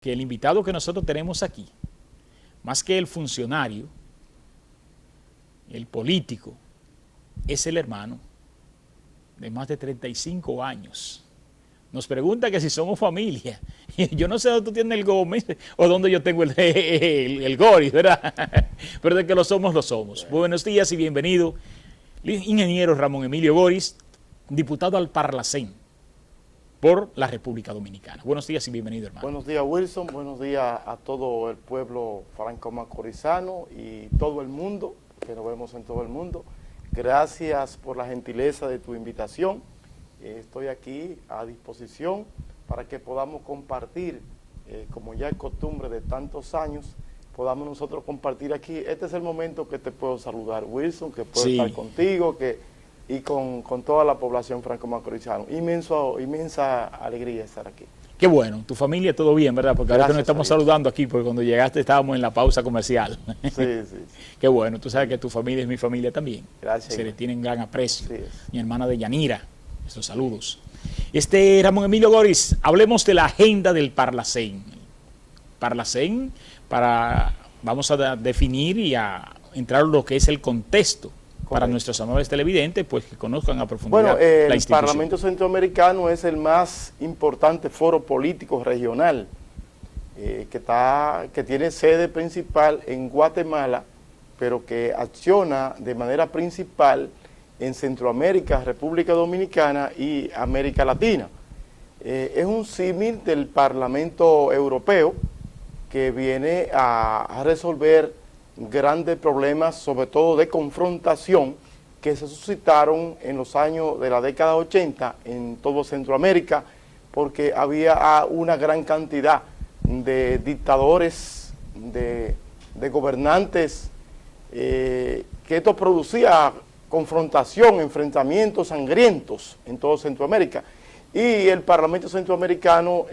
que el invitado que nosotros tenemos aquí, más que el funcionario, el político, es el hermano de más de 35 años. Nos pregunta que si somos familia. Yo no sé dónde tú tienes el Gómez o dónde yo tengo el Goris, ¿verdad? Pero de que lo somos, lo somos. Buenos días y bienvenido, ingeniero Ramón Emilio Goris, diputado al Parlacén por la República Dominicana. Buenos días y bienvenido, hermano. Buenos días, Wilson. Buenos días a todo el pueblo franco-macorizano y todo el mundo, que nos vemos en todo el mundo. Gracias por la gentileza de tu invitación. Estoy aquí a disposición para que podamos compartir, como ya es costumbre de tantos años, podamos nosotros compartir aquí. Este es el momento que te puedo saludar, Wilson, que puedo estar contigo, y con toda la población franco-macorizana. Inmensa alegría estar aquí. Qué bueno, tu familia todo bien, ¿verdad? Porque ahora nos estamos saludando aquí, porque cuando llegaste estábamos en la pausa comercial. Sí. Qué bueno, tú sabes que tu familia es mi familia también. Gracias. Se le tienen gran aprecio. Sí. Mi hermana de Yanira, esos saludos. Ramón Emilio Goris, hablemos de la agenda del Parlacén. Parlacén, vamos a definir y a entrar en lo que es el contexto para nuestros amables televidentes, pues que conozcan a profundidad la institución. El Parlamento Centroamericano es el más importante foro político regional que tiene sede principal en Guatemala, pero que acciona de manera principal en Centroamérica, República Dominicana y América Latina. Es un símil del Parlamento Europeo que viene a resolver grandes problemas, sobre todo de confrontación, que se suscitaron en los años de la década 80 en todo Centroamérica, porque había una gran cantidad de dictadores, de gobernantes, que esto producía confrontación, enfrentamientos sangrientos en todo Centroamérica. Y el Parlamento Centroamericano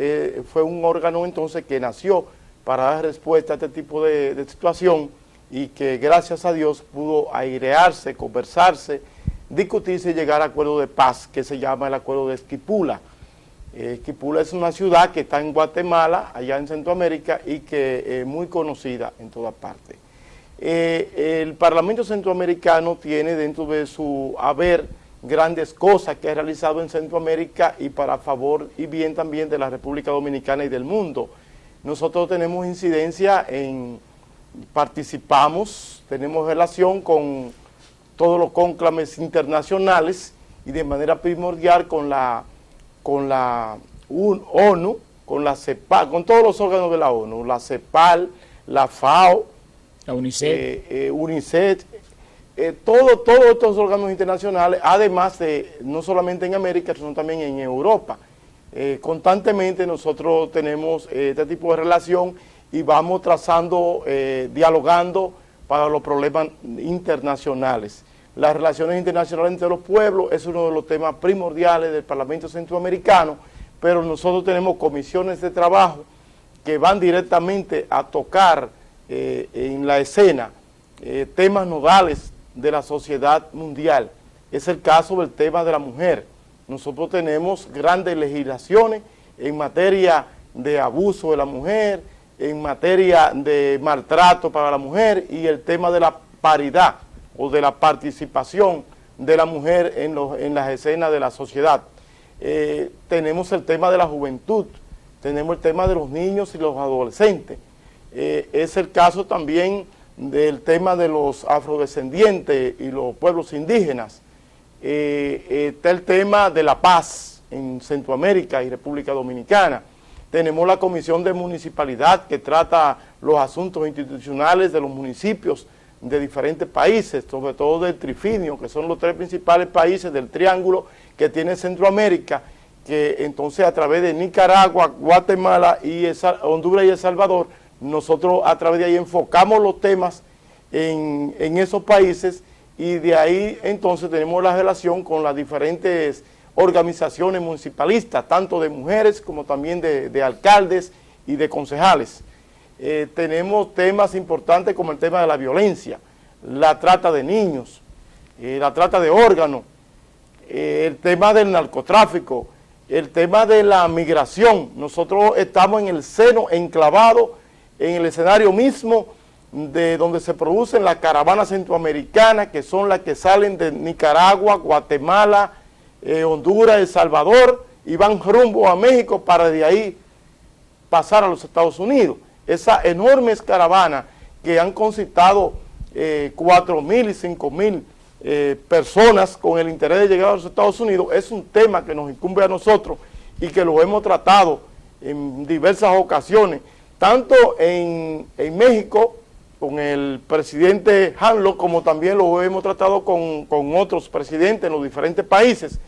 fue un órgano entonces que nació para dar respuesta a este tipo de situación, y que gracias a Dios pudo airearse, conversarse, discutirse y llegar a acuerdo de paz, que se llama el acuerdo de Esquipula. Esquipula es una ciudad que está en Guatemala, allá en Centroamérica, y que es muy conocida en toda parte. El Parlamento Centroamericano tiene dentro de su haber grandes cosas que ha realizado en Centroamérica y para favor y bien también de la República Dominicana y del mundo. Nosotros tenemos incidencia participamos, tenemos relación con todos los cónclaves internacionales y de manera primordial con la ONU, con la CEPAL, con todos los órganos de la ONU, la CEPAL, la FAO, la UNICEF, todos estos órganos internacionales, además de no solamente en América, sino también en Europa. Constantemente nosotros tenemos este tipo de relación y vamos trazando, dialogando para los problemas internacionales. Las relaciones internacionales entre los pueblos es uno de los temas primordiales del Parlamento Centroamericano, pero nosotros tenemos comisiones de trabajo que van directamente a tocar en la escena temas nodales de la sociedad mundial. Es el caso del tema de la mujer. Nosotros tenemos grandes legislaciones en materia de abuso de la mujer, en materia de maltrato para la mujer y el tema de la paridad o de la participación de la mujer en las escenas de la sociedad. Tenemos el tema de la juventud, tenemos el tema de los niños y los adolescentes. Es el caso también del tema de los afrodescendientes y los pueblos indígenas. Está el tema de la paz en Centroamérica y República Dominicana. Tenemos la Comisión de Municipalidad que trata los asuntos institucionales de los municipios de diferentes países, sobre todo del trifinio, que son los tres principales países del triángulo que tiene Centroamérica, que entonces a través de Nicaragua, Guatemala, Honduras y El Salvador, nosotros a través de ahí enfocamos los temas en esos países, y de ahí entonces tenemos la relación con las diferentes organizaciones municipalistas, tanto de mujeres como también de alcaldes y de concejales. Tenemos temas importantes como el tema de la violencia, la trata de niños, la trata de órganos, el tema del narcotráfico, el tema de la migración. Nosotros estamos en el seno, enclavado en el escenario mismo de donde se producen las caravanas centroamericanas, que son las que salen de Nicaragua, Guatemala, Honduras, El Salvador, y van rumbo a México para de ahí pasar a los Estados Unidos. Esas enormes caravanas que han concitado 4.000 y 5.000 personas con el interés de llegar a los Estados Unidos, es un tema que nos incumbe a nosotros y que lo hemos tratado en diversas ocasiones, tanto en México con el presidente Hanlo, como también lo hemos tratado con otros presidentes en los diferentes países.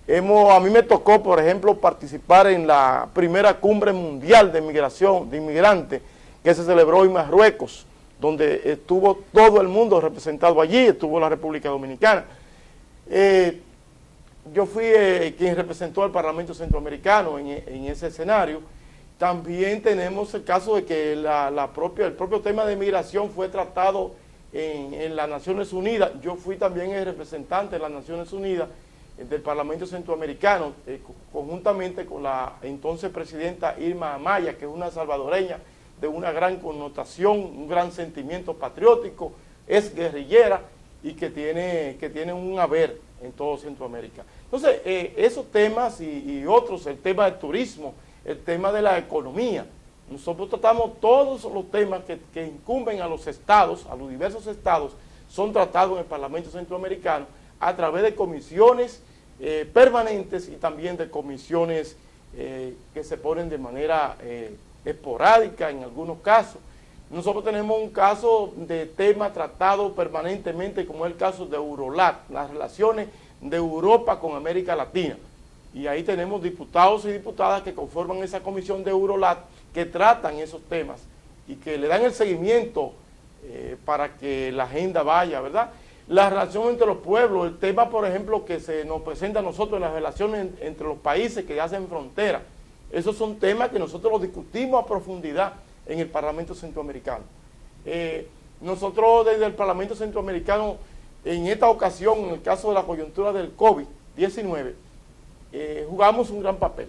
A mí me tocó, por ejemplo, participar en la primera cumbre mundial de migración, de inmigrantes, que se celebró en Marruecos, donde estuvo todo el mundo representado allí, estuvo la República Dominicana. Yo fui quien representó al Parlamento Centroamericano en ese escenario. También tenemos el caso de que el propio tema de migración fue tratado en las Naciones Unidas. Yo fui también el representante de las Naciones Unidas del Parlamento Centroamericano, conjuntamente con la entonces presidenta Irma Amaya, que es una salvadoreña de una gran connotación, un gran sentimiento patriótico, es guerrillera y que tiene un haber en todo Centroamérica. Entonces, esos temas y otros, el tema del turismo, el tema de la economía, nosotros tratamos todos los temas que incumben a los estados, a los diversos estados, son tratados en el Parlamento Centroamericano a través de comisiones permanentes y también de comisiones que se ponen de manera esporádica en algunos casos. Nosotros tenemos un caso de tema tratado permanentemente, como es el caso de Eurolat, las relaciones de Europa con América Latina. Y ahí tenemos diputados y diputadas que conforman esa comisión de Eurolat que tratan esos temas y que le dan el seguimiento para que la agenda vaya, ¿verdad? La relación entre los pueblos, el tema, por ejemplo, que se nos presenta a nosotros en las relaciones entre los países que hacen frontera. Esos son temas que nosotros los discutimos a profundidad en el Parlamento Centroamericano. Nosotros desde el Parlamento Centroamericano, en esta ocasión, en el caso de la coyuntura del COVID-19, jugamos un gran papel.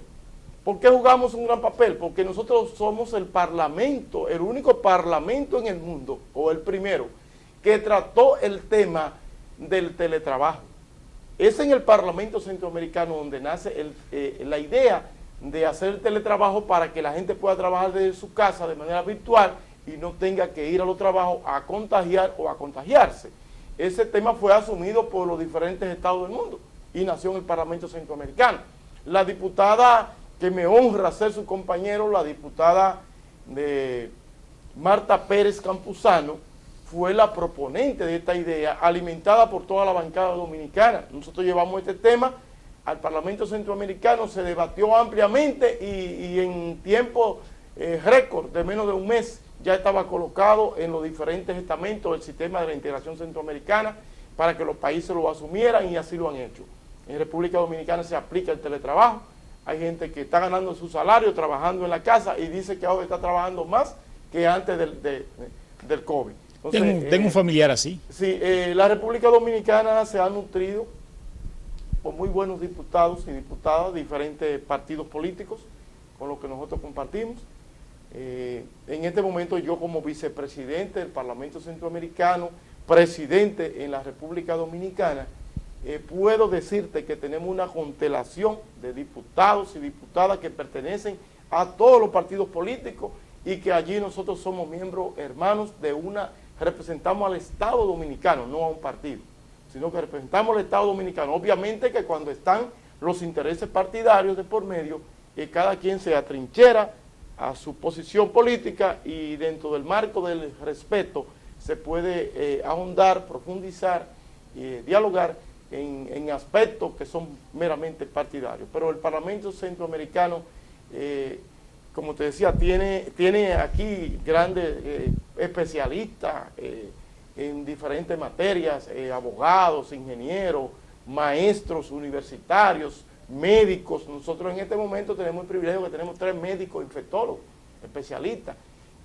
¿Por qué jugamos un gran papel? Porque nosotros somos el parlamento, el único parlamento en el mundo, o el primero, que trató el tema del teletrabajo. Es en el Parlamento Centroamericano donde nace la idea de hacer el teletrabajo para que la gente pueda trabajar desde su casa de manera virtual y no tenga que ir a los trabajos a contagiar o a contagiarse. Ese tema fue asumido por los diferentes estados del mundo y nació en el Parlamento Centroamericano. La diputada que me honra ser su compañero, la diputada de Marta Pérez Campuzano, fue la proponente de esta idea, alimentada por toda la bancada dominicana. Nosotros llevamos este tema al Parlamento Centroamericano, se debatió ampliamente y en tiempo récord de menos de un mes ya estaba colocado en los diferentes estamentos del sistema de la integración centroamericana para que los países lo asumieran y así lo han hecho. En República Dominicana se aplica el teletrabajo, hay gente que está ganando su salario trabajando en la casa y dice que ahora está trabajando más que antes del COVID. Entonces, tengo un familiar así. Sí, la República Dominicana se ha nutrido por muy buenos diputados y diputadas de diferentes partidos políticos con los que nosotros compartimos. En este momento yo como vicepresidente del Parlamento Centroamericano, presidente en la República Dominicana, puedo decirte que tenemos una constelación de diputados y diputadas que pertenecen a todos los partidos políticos y que allí nosotros somos miembros hermanos representamos al Estado Dominicano, no a un partido, sino que representamos al Estado Dominicano. Obviamente que cuando están los intereses partidarios de por medio, cada quien se atrinchera a su posición política y dentro del marco del respeto se puede ahondar, profundizar, dialogar en aspectos que son meramente partidarios. Pero el Parlamento Centroamericano, como te decía, tiene aquí grandes especialistas en diferentes materias, abogados, ingenieros, maestros universitarios, médicos. Nosotros en este momento tenemos el privilegio que tenemos 3 médicos infectólogos, especialistas.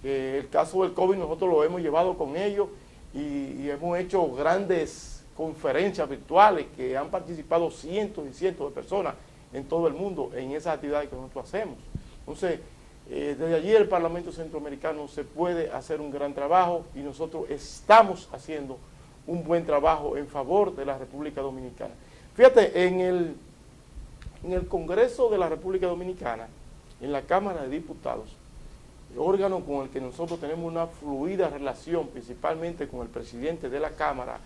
El caso del COVID nosotros lo hemos llevado con ellos y hemos hecho grandes conferencias virtuales que han participado cientos y cientos de personas en todo el mundo en esas actividades que nosotros hacemos. Entonces, desde allí el Parlamento Centroamericano se puede hacer un gran trabajo y nosotros estamos haciendo un buen trabajo en favor de la República Dominicana. Fíjate, en el Congreso de la República Dominicana, en la Cámara de Diputados, el órgano con el que nosotros tenemos una fluida relación, principalmente con el presidente de la Cámara,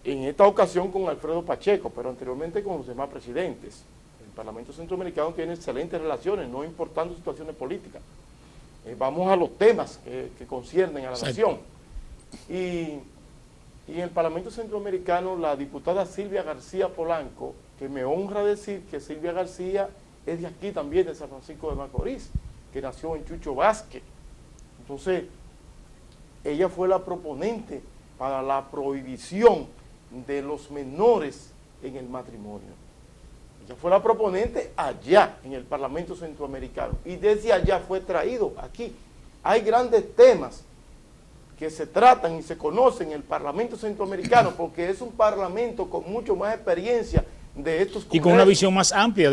en esta ocasión con Alfredo Pacheco, pero anteriormente con los demás presidentes. El Parlamento Centroamericano tiene excelentes relaciones, no importando situaciones políticas. Vamos a los temas que conciernen a la nación. Y en el Parlamento Centroamericano, la diputada Silvia García Polanco, que me honra decir que Silvia García es de aquí también, de San Francisco de Macorís, que nació en Chucho Vázquez. Entonces, ella fue la proponente para la prohibición de los menores en el matrimonio. Ella fue la proponente allá, en el Parlamento Centroamericano, y desde allá fue traído aquí. Hay grandes temas que se tratan y se conocen en el Parlamento Centroamericano, porque es un parlamento con mucho más experiencia de estos congresos. Y con una visión más amplia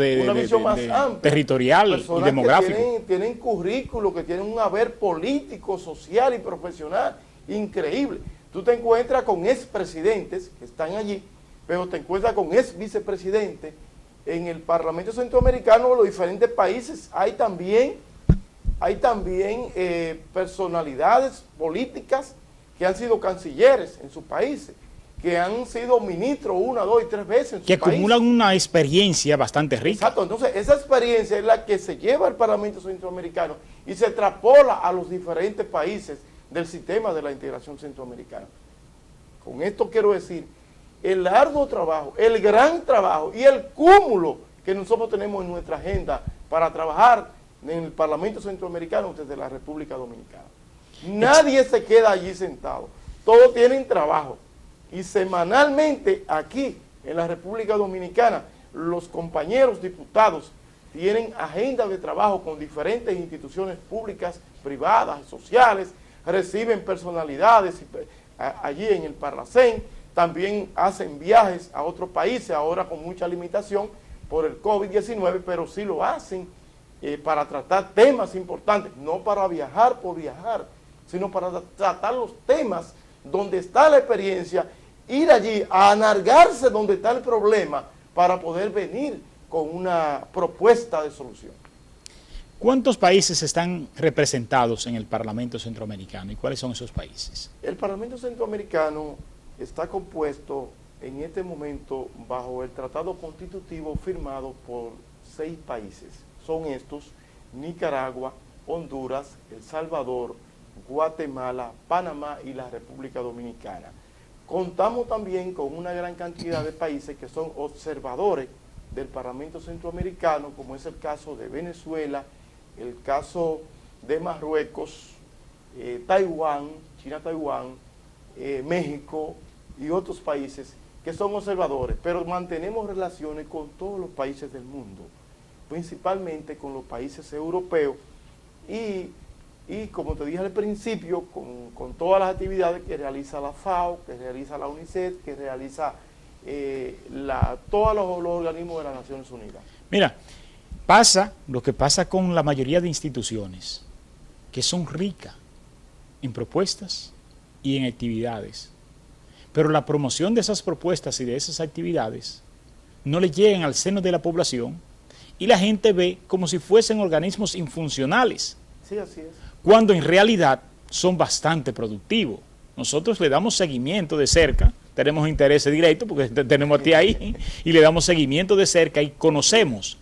territorial y demográfica. Tienen currículos, que tienen un haber político, social y profesional increíble. Tú te encuentras con expresidentes que están allí, pero te encuentras con ex vicepresidentes. En el Parlamento Centroamericano de los diferentes países hay también personalidades políticas que han sido cancilleres en sus países, que han sido ministros 1, 2 y 3 veces en sus que países. acumulan una experiencia bastante rica. Exacto, entonces esa experiencia es la que se lleva al Parlamento Centroamericano y se extrapola a los diferentes países del sistema de la integración centroamericana. Con esto quiero decir el arduo trabajo, el gran trabajo y el cúmulo que nosotros tenemos en nuestra agenda para trabajar en el Parlamento Centroamericano desde la República Dominicana. Nadie se queda allí sentado, todos tienen trabajo y semanalmente aquí en la República Dominicana los compañeros diputados tienen agenda de trabajo con diferentes instituciones públicas, privadas, sociales, reciben personalidades allí en el Parlacén, también hacen viajes a otros países, ahora con mucha limitación por el COVID-19, pero sí lo hacen para tratar temas importantes, no para viajar por viajar, sino para tratar los temas donde está la experiencia, ir allí a anargarse donde está el problema para poder venir con una propuesta de solución. ¿Cuántos países están representados en el Parlamento Centroamericano y cuáles son esos países? El Parlamento Centroamericano está compuesto en este momento bajo el tratado constitutivo firmado por 6 países. Son estos: Nicaragua, Honduras, El Salvador, Guatemala, Panamá y la República Dominicana. Contamos también con una gran cantidad de países que son observadores del Parlamento Centroamericano, como es el caso de Venezuela, el caso de Marruecos, Taiwán, China-Taiwán, México y otros países que son observadores, pero mantenemos relaciones con todos los países del mundo, principalmente con los países europeos y como te dije al principio, con todas las actividades que realiza la FAO, que realiza la UNICEF, que realiza todos los organismos de las Naciones Unidas. Mira, lo que pasa con la mayoría de instituciones, que son ricas en propuestas y en actividades, pero la promoción de esas propuestas y de esas actividades no le llegan al seno de la población y la gente ve como si fuesen organismos infuncionales. Sí, así es. Cuando en realidad son bastante productivos. Nosotros le damos seguimiento de cerca, tenemos interés directo porque tenemos a ti ahí, y le damos seguimiento de cerca y conocemos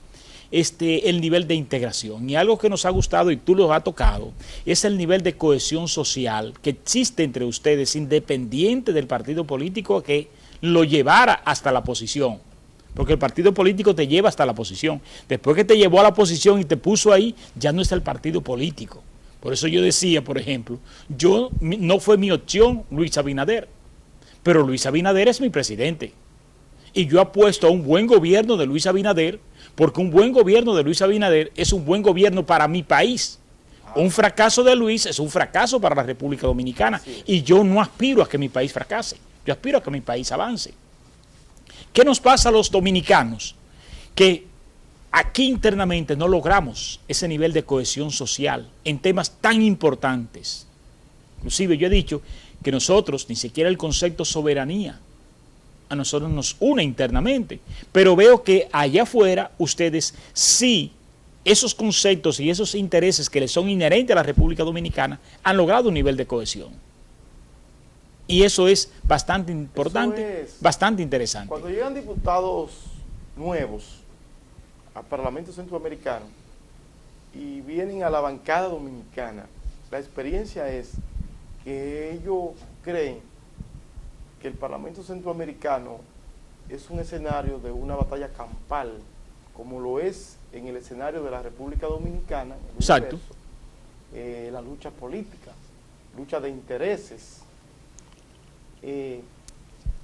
el nivel de integración. Y algo que nos ha gustado, y tú lo has tocado, es el nivel de cohesión social que existe entre ustedes, independiente del partido político que lo llevara hasta la posición. Porque el partido político te lleva hasta la posición. Después que te llevó a la posición y te puso ahí, ya no es el partido político. Por eso yo decía, por ejemplo, no fue mi opción Luis Abinader, pero Luis Abinader es mi presidente. Y yo apuesto a un buen gobierno de Luis Abinader, porque un buen gobierno de Luis Abinader es un buen gobierno para mi país. Un fracaso de Luis es un fracaso para la República Dominicana. Sí. Y yo no aspiro a que mi país fracase, yo aspiro a que mi país avance. ¿Qué nos pasa a los dominicanos? Que aquí internamente no logramos ese nivel de cohesión social en temas tan importantes. Inclusive yo he dicho que nosotros, ni siquiera el concepto soberanía, a nosotros nos une internamente, pero veo que allá afuera ustedes sí, esos conceptos y esos intereses que les son inherentes a la República Dominicana han logrado un nivel de cohesión. Y eso es bastante importante, bastante interesante. Cuando llegan diputados nuevos al Parlamento Centroamericano y vienen a la bancada dominicana, la experiencia es que ellos creen que el Parlamento Centroamericano es un escenario de una batalla campal, como lo es en el escenario de la República Dominicana, en el Exacto. universo, la lucha política, lucha de intereses.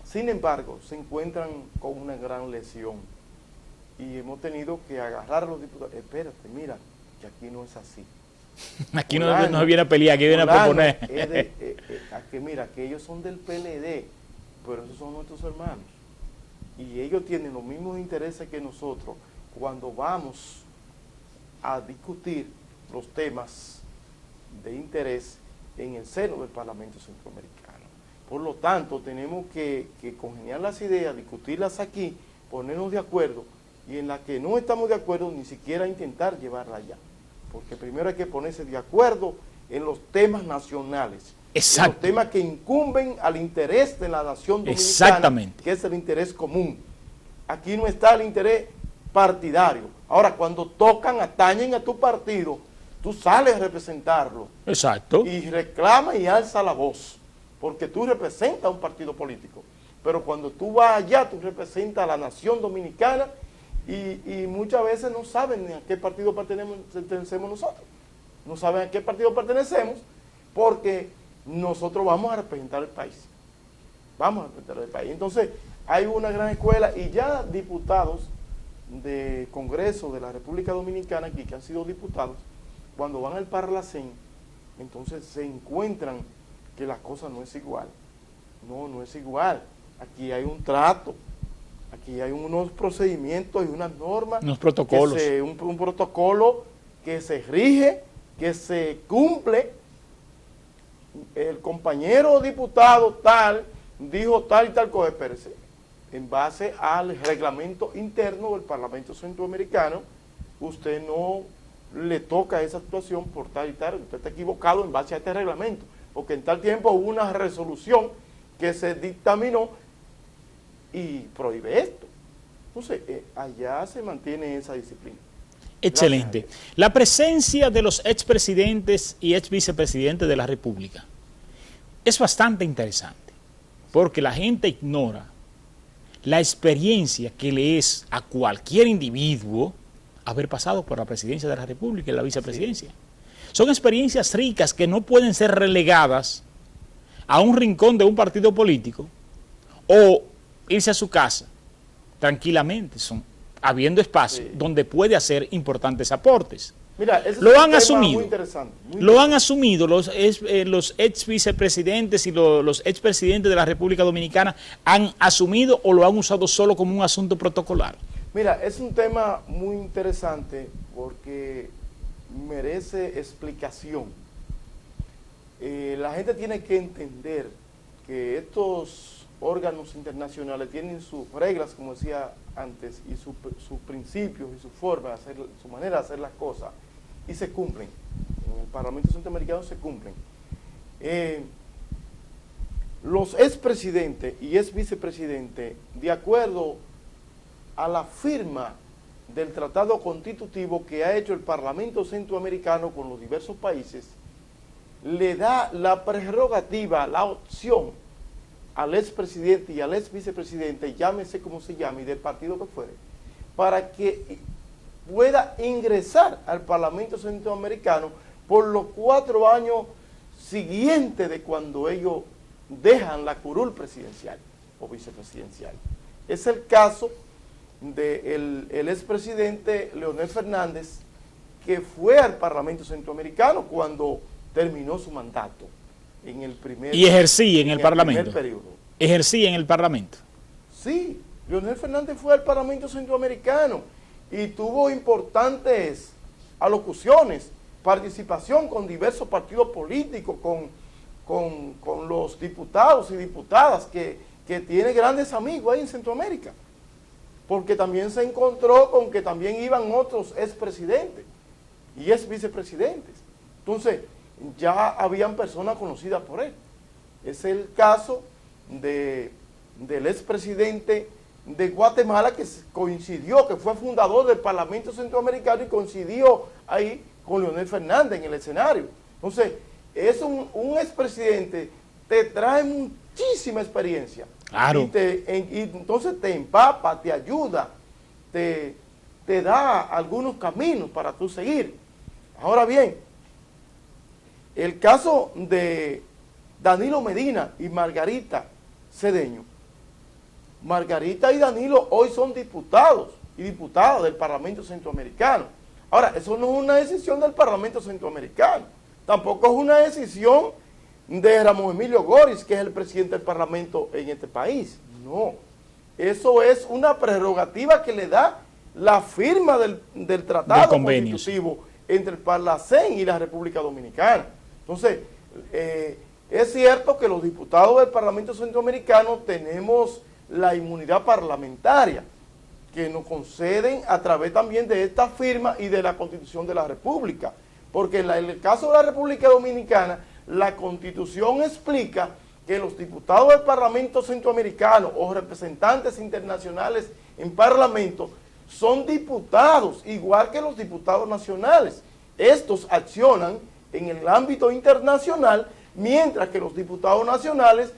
Sin embargo, se encuentran con una gran lesión y hemos tenido que agarrar a los diputados. Espérate, mira, que aquí no es así. Aquí no viene a pelear, aquí viene a proponer. Que mira, que ellos son del PLD, pero esos son nuestros hermanos. Y ellos tienen los mismos intereses que nosotros cuando vamos a discutir los temas de interés en el seno del Parlamento Centroamericano. Por lo tanto, tenemos que congeniar las ideas, discutirlas aquí, ponernos de acuerdo, y en la que no estamos de acuerdo, ni siquiera intentar llevarla allá. Porque primero hay que ponerse de acuerdo en los temas nacionales. Exacto. En los temas que incumben al interés de la nación dominicana. Exactamente. Que es el interés común. Aquí no está el interés partidario. Ahora, cuando tocan, atañen a tu partido, tú sales a representarlo. Exacto. Y reclama y alza la voz, porque tú representas a un partido político. Pero cuando tú vas allá, tú representas a la nación dominicana y muchas veces no saben ni a qué partido pertenecemos nosotros. No saben a qué partido pertenecemos porque nosotros vamos a representar el país. Vamos a representar el país. Entonces, hay una gran escuela y ya diputados de Congreso de la República Dominicana aquí, que han sido diputados, cuando van al Parlacén, entonces se encuentran que la cosa no es igual. No es igual. Aquí hay un trato, aquí hay unos procedimientos y unas normas. Unos protocolos. Un protocolo que se rige, que se cumple. El compañero diputado tal dijo tal y tal cosa, espérese, en base al reglamento interno del Parlamento Centroamericano, usted no le toca esa actuación por tal y tal, usted está equivocado en base a este reglamento, porque en tal tiempo hubo una resolución que se dictaminó y prohíbe esto. Entonces, allá se mantiene esa disciplina. Excelente. La presencia de los expresidentes y exvicepresidentes de la República es bastante interesante, porque la gente ignora la experiencia que le es a cualquier individuo haber pasado por la presidencia de la República y la vicepresidencia. Sí. Son experiencias ricas que no pueden ser relegadas a un rincón de un partido político o irse a su casa tranquilamente, habiendo espacio donde puede hacer importantes aportes. Mira, lo han asumido. Muy interesante. Lo han asumido los ex vicepresidentes y los expresidentes de la República Dominicana, han asumido o lo han usado solo como un asunto protocolar. Mira, es un tema muy interesante porque merece explicación. La gente tiene que entender que estos órganos internacionales tienen sus reglas, como decía antes, y sus principios y su forma de hacer, su manera de hacer las cosas, y se cumplen. En el Parlamento Centroamericano se cumplen. Los expresidentes y exvicepresidentes, de acuerdo a la firma del tratado constitutivo que ha hecho el Parlamento Centroamericano con los diversos países, le da la prerrogativa, la opción al expresidente y al exvicepresidente, llámese como se llame y del partido que fuere, para que pueda ingresar al Parlamento Centroamericano por los 4 años siguientes de cuando ellos dejan la curul presidencial o vicepresidencial. Es el caso del expresidente Leonel Fernández, que fue al Parlamento Centroamericano cuando terminó su mandato en el primer y ejercía en el Parlamento. Periodo. Ejercía en el Parlamento. Sí, Leonel Fernández fue al Parlamento Centroamericano y tuvo importantes alocuciones, participación con diversos partidos políticos, con los diputados y diputadas que tiene grandes amigos ahí en Centroamérica, porque también se encontró con que también iban otros expresidentes y ex vicepresidentes. Entonces, ya habían personas conocidas por él. Es el caso del expresidente de Guatemala, que coincidió, que fue fundador del Parlamento Centroamericano y coincidió ahí con Leonel Fernández en el escenario. Entonces, es un expresidente, te trae muchísima experiencia. Claro. Y entonces te empapa, te ayuda, te da algunos caminos para tú seguir. Ahora bien, el caso de Danilo Medina y Margarita Cedeño. Margarita y Danilo hoy son diputados y diputadas del Parlamento Centroamericano. Ahora, eso no es una decisión del Parlamento Centroamericano, tampoco es una decisión de Ramón Emilio Goris, que es el presidente del Parlamento en este país. No, eso es una prerrogativa que le da la firma del tratado constitutivo entre el Parlacén y la República Dominicana. Entonces, es cierto que los diputados del Parlamento Centroamericano tenemos la inmunidad parlamentaria que nos conceden a través también de esta firma y de la Constitución de la República, porque en el caso de la República Dominicana, la Constitución explica que los diputados del Parlamento Centroamericano o representantes internacionales en Parlamento son diputados, igual que los diputados nacionales. Estos accionan en el ámbito internacional, mientras que los diputados nacionales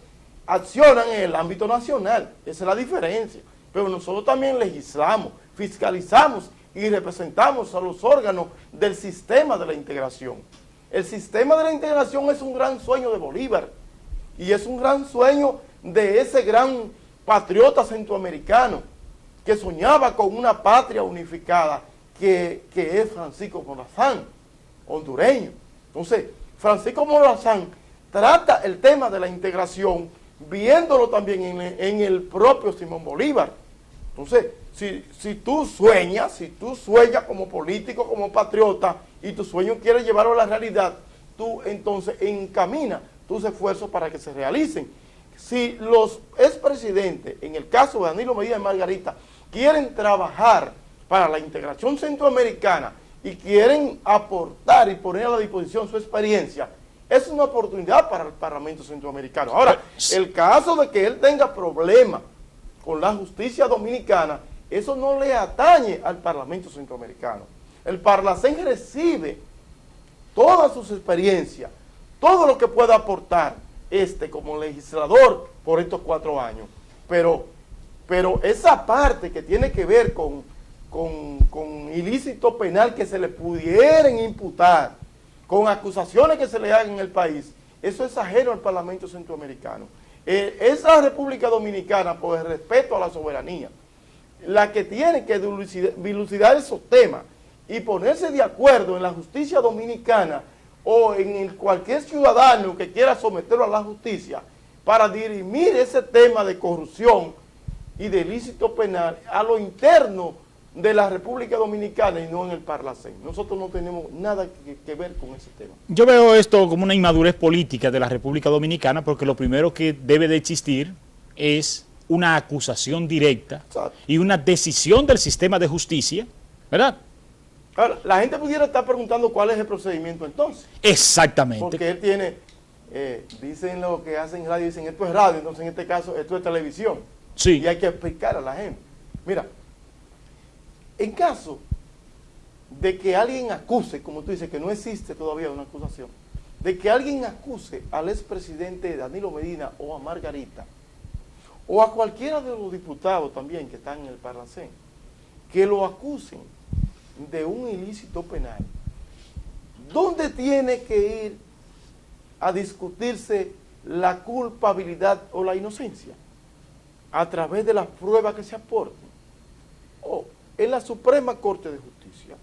accionan en el ámbito nacional. Esa es la diferencia. Pero nosotros también legislamos, fiscalizamos y representamos a los órganos del sistema de la integración. El sistema de la integración es un gran sueño de Bolívar y es un gran sueño de ese gran patriota centroamericano que soñaba con una patria unificada que es Francisco Morazán, hondureño. Entonces, Francisco Morazán trata el tema de la integración viéndolo también en el propio Simón Bolívar. Entonces, si tú sueñas como político, como patriota, y tu sueño quieres llevarlo a la realidad, tú entonces encamina tus esfuerzos para que se realicen. Si los expresidentes, en el caso de Danilo Medina y Margarita, quieren trabajar para la integración centroamericana y quieren aportar y poner a la disposición su experiencia, es una oportunidad para el Parlamento Centroamericano. Ahora, el caso de que él tenga problemas con la justicia dominicana, eso no le atañe al Parlamento Centroamericano. El Parlacén recibe todas sus experiencias, todo lo que pueda aportar como legislador por estos 4 años. Pero esa parte que tiene que ver con ilícito penal que se le pudieran imputar, con acusaciones que se le hagan en el país, eso es ajeno al Parlamento Centroamericano. Es la República Dominicana, por el respeto a la soberanía, la que tiene que dilucidar esos temas y ponerse de acuerdo en la justicia dominicana o en cualquier ciudadano que quiera someterlo a la justicia para dirimir ese tema de corrupción y de ilícito penal a lo interno de la República Dominicana y no en el Parlacén. Nosotros no tenemos nada que ver con ese tema. Yo veo esto como una inmadurez política de la República Dominicana, porque lo primero que debe de existir es una acusación directa. Exacto. Y una decisión del sistema de justicia, ¿verdad? Ahora, la gente pudiera estar preguntando cuál es el procedimiento entonces. Exactamente. Porque él tiene, dicen lo que hacen radio, dicen esto es radio, entonces en este caso esto es televisión. Sí. Y hay que explicar a la gente. Mira, en caso de que alguien acuse, como tú dices, que no existe todavía una acusación, de que alguien acuse al expresidente Danilo Medina o a Margarita, o a cualquiera de los diputados también que están en el Parlacén, que lo acusen de un ilícito penal, ¿dónde tiene que ir a discutirse la culpabilidad o la inocencia? A través de las pruebas que se aporten. O en la Suprema Corte de Justicia,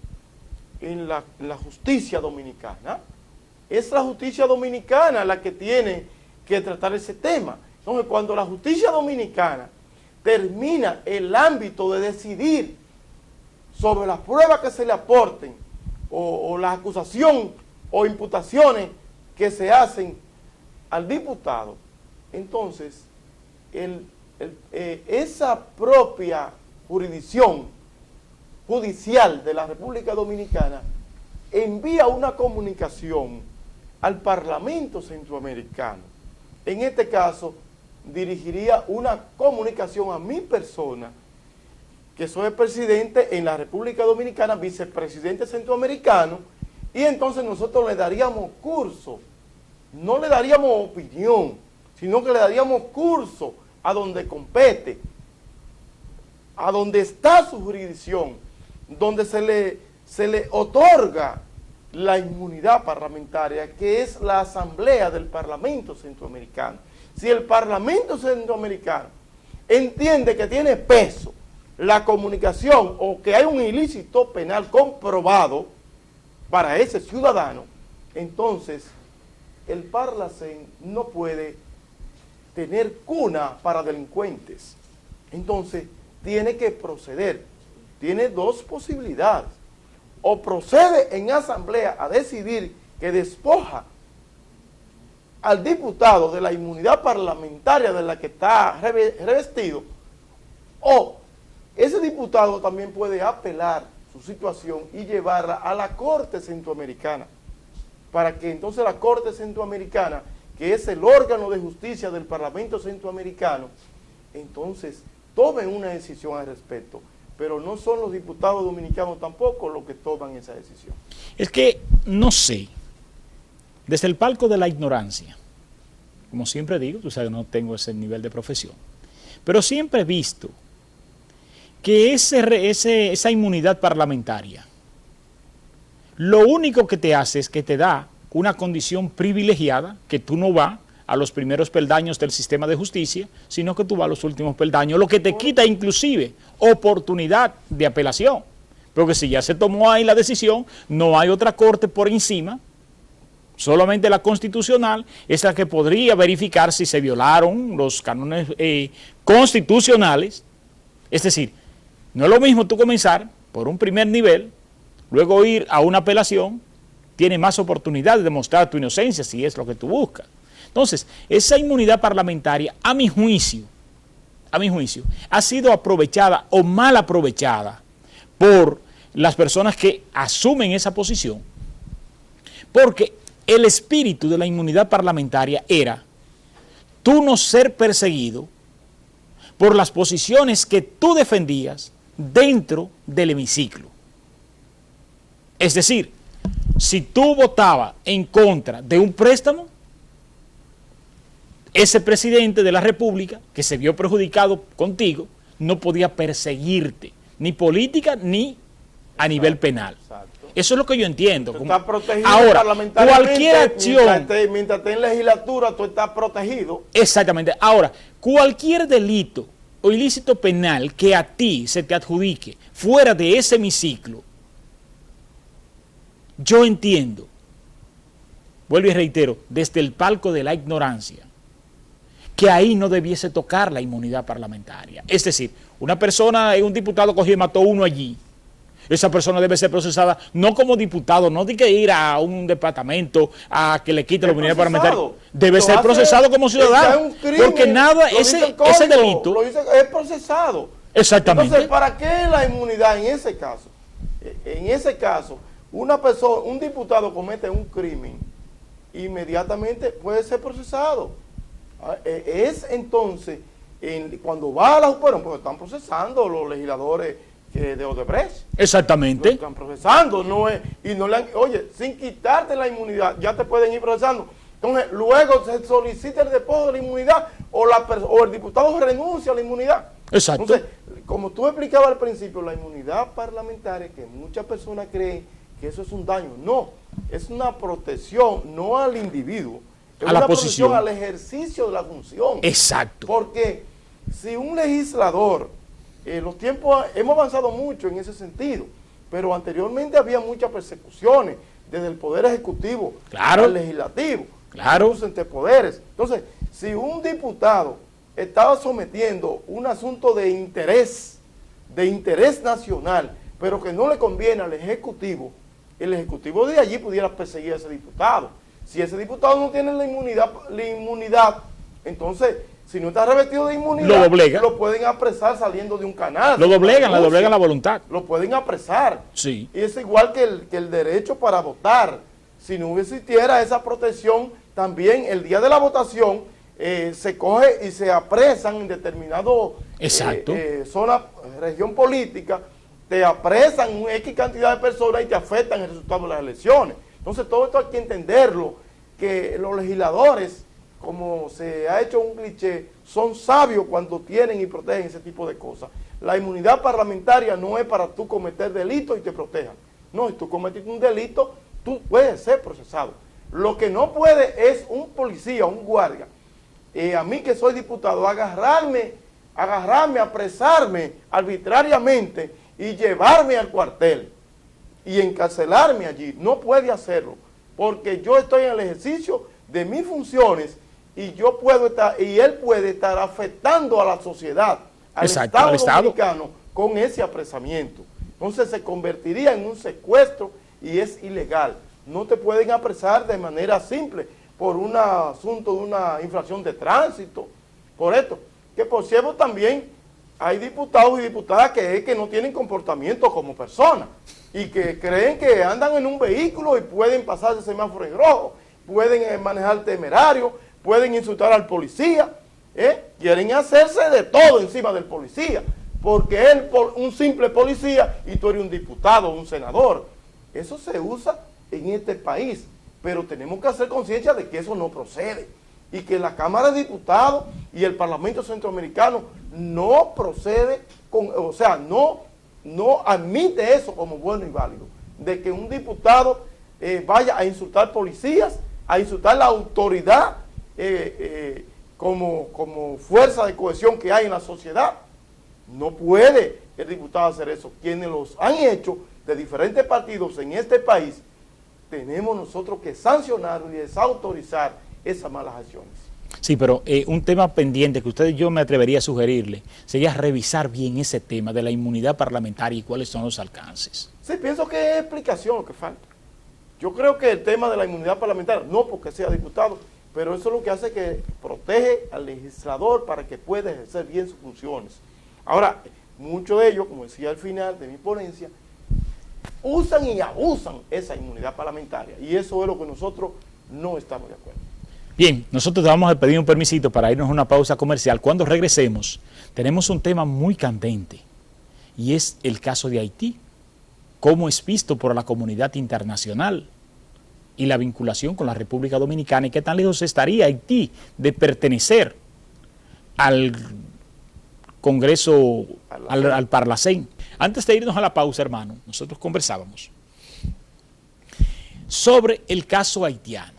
en la justicia dominicana. Es la justicia dominicana la que tiene que tratar ese tema. Entonces, cuando la justicia dominicana termina el ámbito de decidir sobre las pruebas que se le aporten o la acusación o imputaciones que se hacen al diputado, entonces esa propia jurisdicción judicial de la República Dominicana envía una comunicación al Parlamento Centroamericano. En este caso, dirigiría una comunicación a mi persona, que soy el presidente en la República Dominicana, vicepresidente centroamericano, y entonces nosotros le daríamos curso, no le daríamos opinión, sino que le daríamos curso a donde compete, a donde está su jurisdicción, donde se le otorga la inmunidad parlamentaria, que es la Asamblea del Parlamento Centroamericano. Si el Parlamento Centroamericano entiende que tiene peso la comunicación o que hay un ilícito penal comprobado para ese ciudadano, entonces el Parlacen no puede tener cuna para delincuentes. Entonces tiene que proceder. Tiene dos posibilidades. O procede en asamblea a decidir que despoja al diputado de la inmunidad parlamentaria de la que está revestido, o ese diputado también puede apelar su situación y llevarla a la Corte Centroamericana, para que entonces la Corte Centroamericana, que es el órgano de justicia del Parlamento Centroamericano, entonces tome una decisión al respecto. Pero no son los diputados dominicanos tampoco los que toman esa decisión. Es que, no sé, desde el palco de la ignorancia, como siempre digo, tú sabes, no tengo ese nivel de profesión, pero siempre he visto que esa inmunidad parlamentaria, lo único que te hace es que te da una condición privilegiada, que tú no vas a los primeros peldaños del sistema de justicia, sino que tú vas a los últimos peldaños, lo que te quita inclusive oportunidad de apelación, porque si ya se tomó ahí la decisión, no hay otra corte por encima, solamente la constitucional es la que podría verificar si se violaron los cánones constitucionales. Es decir, no es lo mismo tú comenzar por un primer nivel, luego ir a una apelación, tiene más oportunidad de demostrar tu inocencia si es lo que tú buscas. Entonces, esa inmunidad parlamentaria, a mi juicio, ha sido aprovechada o mal aprovechada por las personas que asumen esa posición, porque el espíritu de la inmunidad parlamentaria era tú no ser perseguido por las posiciones que tú defendías dentro del hemiciclo. Es decir, si tú votabas en contra de un préstamo, ese presidente de la República, que se vio perjudicado contigo, no podía perseguirte, ni política ni a nivel penal. Exacto. Eso es lo que yo entiendo. Tú estás protegido ahora, cualquier acción... Mientras estés en legislatura, tú estás protegido. Exactamente. Ahora, cualquier delito o ilícito penal que a ti se te adjudique fuera de ese hemiciclo, yo entiendo, vuelvo y reitero, desde el palco de la ignorancia, que ahí no debiese tocar la inmunidad parlamentaria. Es decir, una persona, un diputado cogió y mató a uno allí, esa persona debe ser procesada no como diputado, no de que ir a un departamento a que le quite la inmunidad parlamentaria, debe ser procesado como ciudadano, porque nada, ese delito es procesado. Exactamente. Entonces, ¿para qué la inmunidad en ese caso? En ese caso, una persona, un diputado comete un crimen, inmediatamente puede ser procesado. Es entonces, cuando va a la justicia, porque están procesando los legisladores de Odebrecht. Exactamente. Lo están procesando, no es, y no le han, oye, sin quitarte la inmunidad, ya te pueden ir procesando. Entonces, luego se solicita el despojo de la inmunidad o el diputado renuncia a la inmunidad. Exacto. Entonces, como tú explicabas al principio, la inmunidad parlamentaria, que muchas personas creen que eso es un daño, no, es una protección, no al individuo, es una protección al ejercicio de la función. Exacto. Porque si un legislador, los tiempos, hemos avanzado mucho en ese sentido, pero anteriormente había muchas persecuciones, desde el Poder Ejecutivo al Legislativo, incluso entre poderes. Entonces, si un diputado estaba sometiendo un asunto de interés nacional, pero que no le conviene al Ejecutivo, el Ejecutivo de allí pudiera perseguir a ese diputado. Si ese diputado no tiene la inmunidad, entonces, si no está revestido de inmunidad, lo pueden apresar saliendo de un canal. Lo doblegan la voluntad. Lo pueden apresar. Sí. Y es igual que el derecho para votar. Si no existiera esa protección, también el día de la votación se coge y se apresan en determinado zona, región política, te apresan una X cantidad de personas y te afectan el resultado de las elecciones. Entonces todo esto hay que entenderlo, que los legisladores, como se ha hecho un cliché, son sabios cuando tienen y protegen ese tipo de cosas. La inmunidad parlamentaria no es para tú cometer delitos y te protejan. No, si tú cometiste un delito, tú puedes ser procesado. Lo que no puede es un policía, un guardia, a mí que soy diputado, agarrarme, apresarme arbitrariamente y llevarme al cuartel y encarcelarme allí. No puede hacerlo, porque yo estoy en el ejercicio de mis funciones y yo puedo estar, y él puede estar afectando a la sociedad, al Estado dominicano con ese apresamiento. Entonces se convertiría en un secuestro y es ilegal. No te pueden apresar de manera simple por un asunto de una infracción de tránsito, por esto. Que por cierto también hay diputados y diputadas que no tienen comportamiento como personas y que creen que andan en un vehículo y pueden pasar el semáforo en rojo, pueden manejar temerario, pueden insultar al policía, quieren hacerse de todo encima del policía, porque él un simple policía y tú eres un diputado, un senador. Eso se usa en este país, pero tenemos que hacer conciencia de que eso no procede y que la Cámara de Diputados y el Parlamento Centroamericano no procede, no admite eso como bueno y válido, de que un diputado vaya a insultar policías, a insultar la autoridad como fuerza de cohesión que hay en la sociedad. No puede el diputado hacer eso. Quienes los han hecho de diferentes partidos en este país, tenemos nosotros que sancionar y desautorizar esas malas acciones. Sí, pero un tema pendiente que yo me atrevería a sugerirle sería revisar bien ese tema de la inmunidad parlamentaria y cuáles son los alcances. Sí, pienso que es explicación lo que falta. Yo creo que el tema de la inmunidad parlamentaria, no porque sea diputado, pero eso es lo que hace que protege al legislador para que pueda ejercer bien sus funciones. Ahora, muchos de ellos, como decía al final de mi ponencia, usan y abusan esa inmunidad parlamentaria y eso es lo que nosotros no estamos de acuerdo. Bien, nosotros te vamos a pedir un permisito para irnos a una pausa comercial. Cuando regresemos, tenemos un tema muy candente y es el caso de Haití, cómo es visto por la comunidad internacional y la vinculación con la República Dominicana y qué tan lejos estaría Haití de pertenecer al Congreso, al Parlacén. Antes de irnos a la pausa, hermano, nosotros conversábamos sobre el caso haitiano.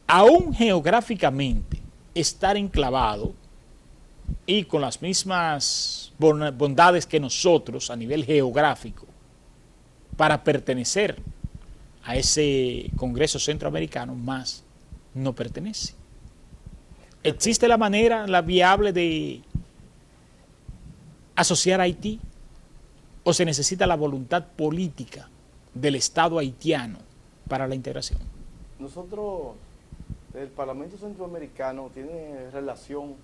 Aún geográficamente estar enclavado y con las mismas bondades que nosotros a nivel geográfico para pertenecer a ese Congreso Centroamericano, más no pertenece. ¿Existe la manera, la viable de asociar a Haití o se necesita la voluntad política del Estado haitiano para la integración? Nosotros, el Parlamento Centroamericano tiene relación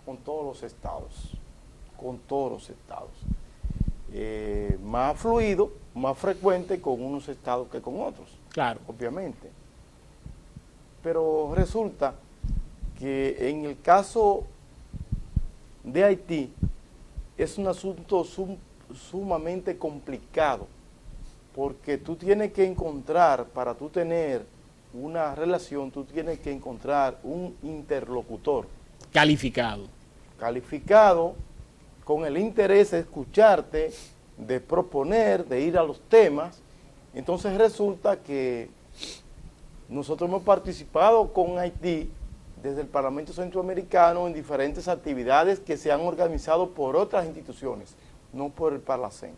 con todos los estados, más fluido, más frecuente con unos estados que con otros, claro, obviamente. Pero resulta que en el caso de Haití es un asunto sumamente complicado, porque tú tienes que encontrar, para tú tener una relación, tú tienes que encontrar un interlocutor calificado, con el interés de escucharte, de proponer, de ir a los temas. Entonces resulta que nosotros hemos participado con Haití desde el Parlamento Centroamericano en diferentes actividades que se han organizado por otras instituciones, no por el Parlacén.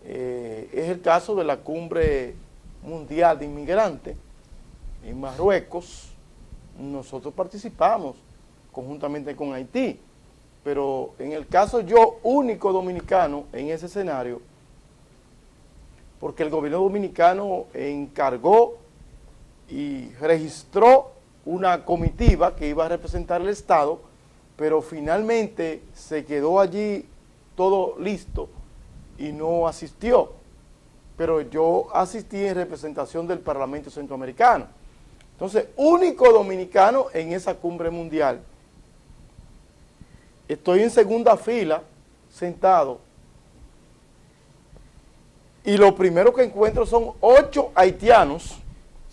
Es el caso de la Cumbre Mundial de Inmigrantes en Marruecos. Nosotros participamos conjuntamente con Haití, pero en el caso yo, único dominicano en ese escenario, porque el gobierno dominicano encargó y registró una comitiva que iba a representar el Estado, pero finalmente se quedó allí todo listo y no asistió. Pero yo asistí en representación del Parlamento Centroamericano. Entonces, único dominicano en esa cumbre mundial. Estoy en segunda fila, sentado, y lo primero que encuentro son 8 haitianos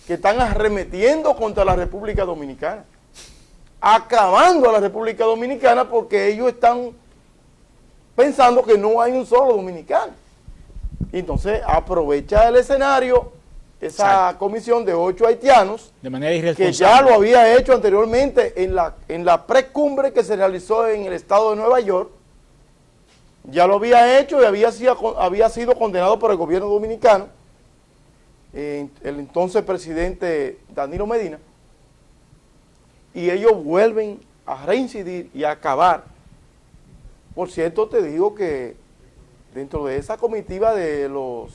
que están arremetiendo contra la República Dominicana, acabando a la República Dominicana porque ellos están pensando que no hay un solo dominicano. Y entonces aprovecha el escenario esa Exacto. comisión de 8 haitianos, De manera que irresponsable. ya lo había hecho anteriormente en la precumbre que se realizó en el estado de Nueva York. Ya lo había hecho y había sido condenado por el gobierno dominicano, el entonces presidente Danilo Medina, y ellos vuelven a reincidir y a acabar. Por cierto, te digo que dentro de esa comitiva de los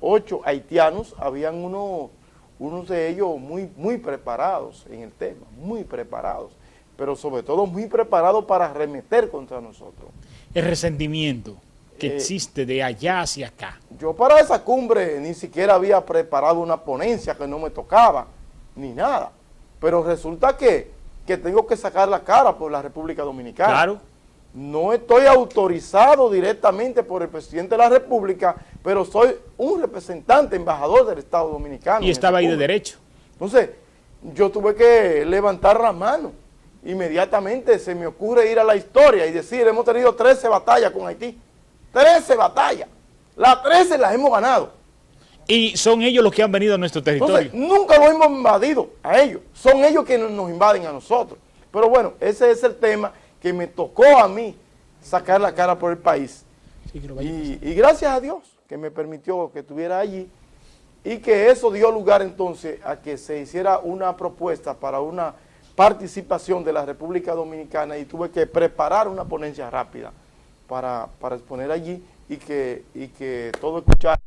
8 haitianos, habían unos de ellos muy preparados en el tema, muy preparados, pero sobre todo muy preparados para arremeter contra nosotros. El resentimiento que existe de allá hacia acá. Yo para esa cumbre ni siquiera había preparado una ponencia que no me tocaba, ni nada, pero resulta que tengo que sacar la cara por la República Dominicana. Claro. No estoy autorizado directamente por el presidente de la República, pero soy un representante, embajador del Estado Dominicano. Y estaba ahí de derecho. Entonces, yo tuve que levantar la mano. Inmediatamente se me ocurre ir a la historia y decir, hemos tenido 13 batallas con Haití. 13 batallas. Las 13 las hemos ganado. Y son ellos los que han venido a nuestro territorio. Entonces, nunca lo hemos invadido a ellos. Son ellos quienes nos invaden a nosotros. Pero bueno, ese es el tema que me tocó a mí sacar la cara por el país. Sí, que lo vaya a pasar. Y gracias a Dios que me permitió que estuviera allí y que eso dio lugar entonces a que se hiciera una propuesta para una participación de la República Dominicana, y tuve que preparar una ponencia rápida para exponer allí y que todo escuchar.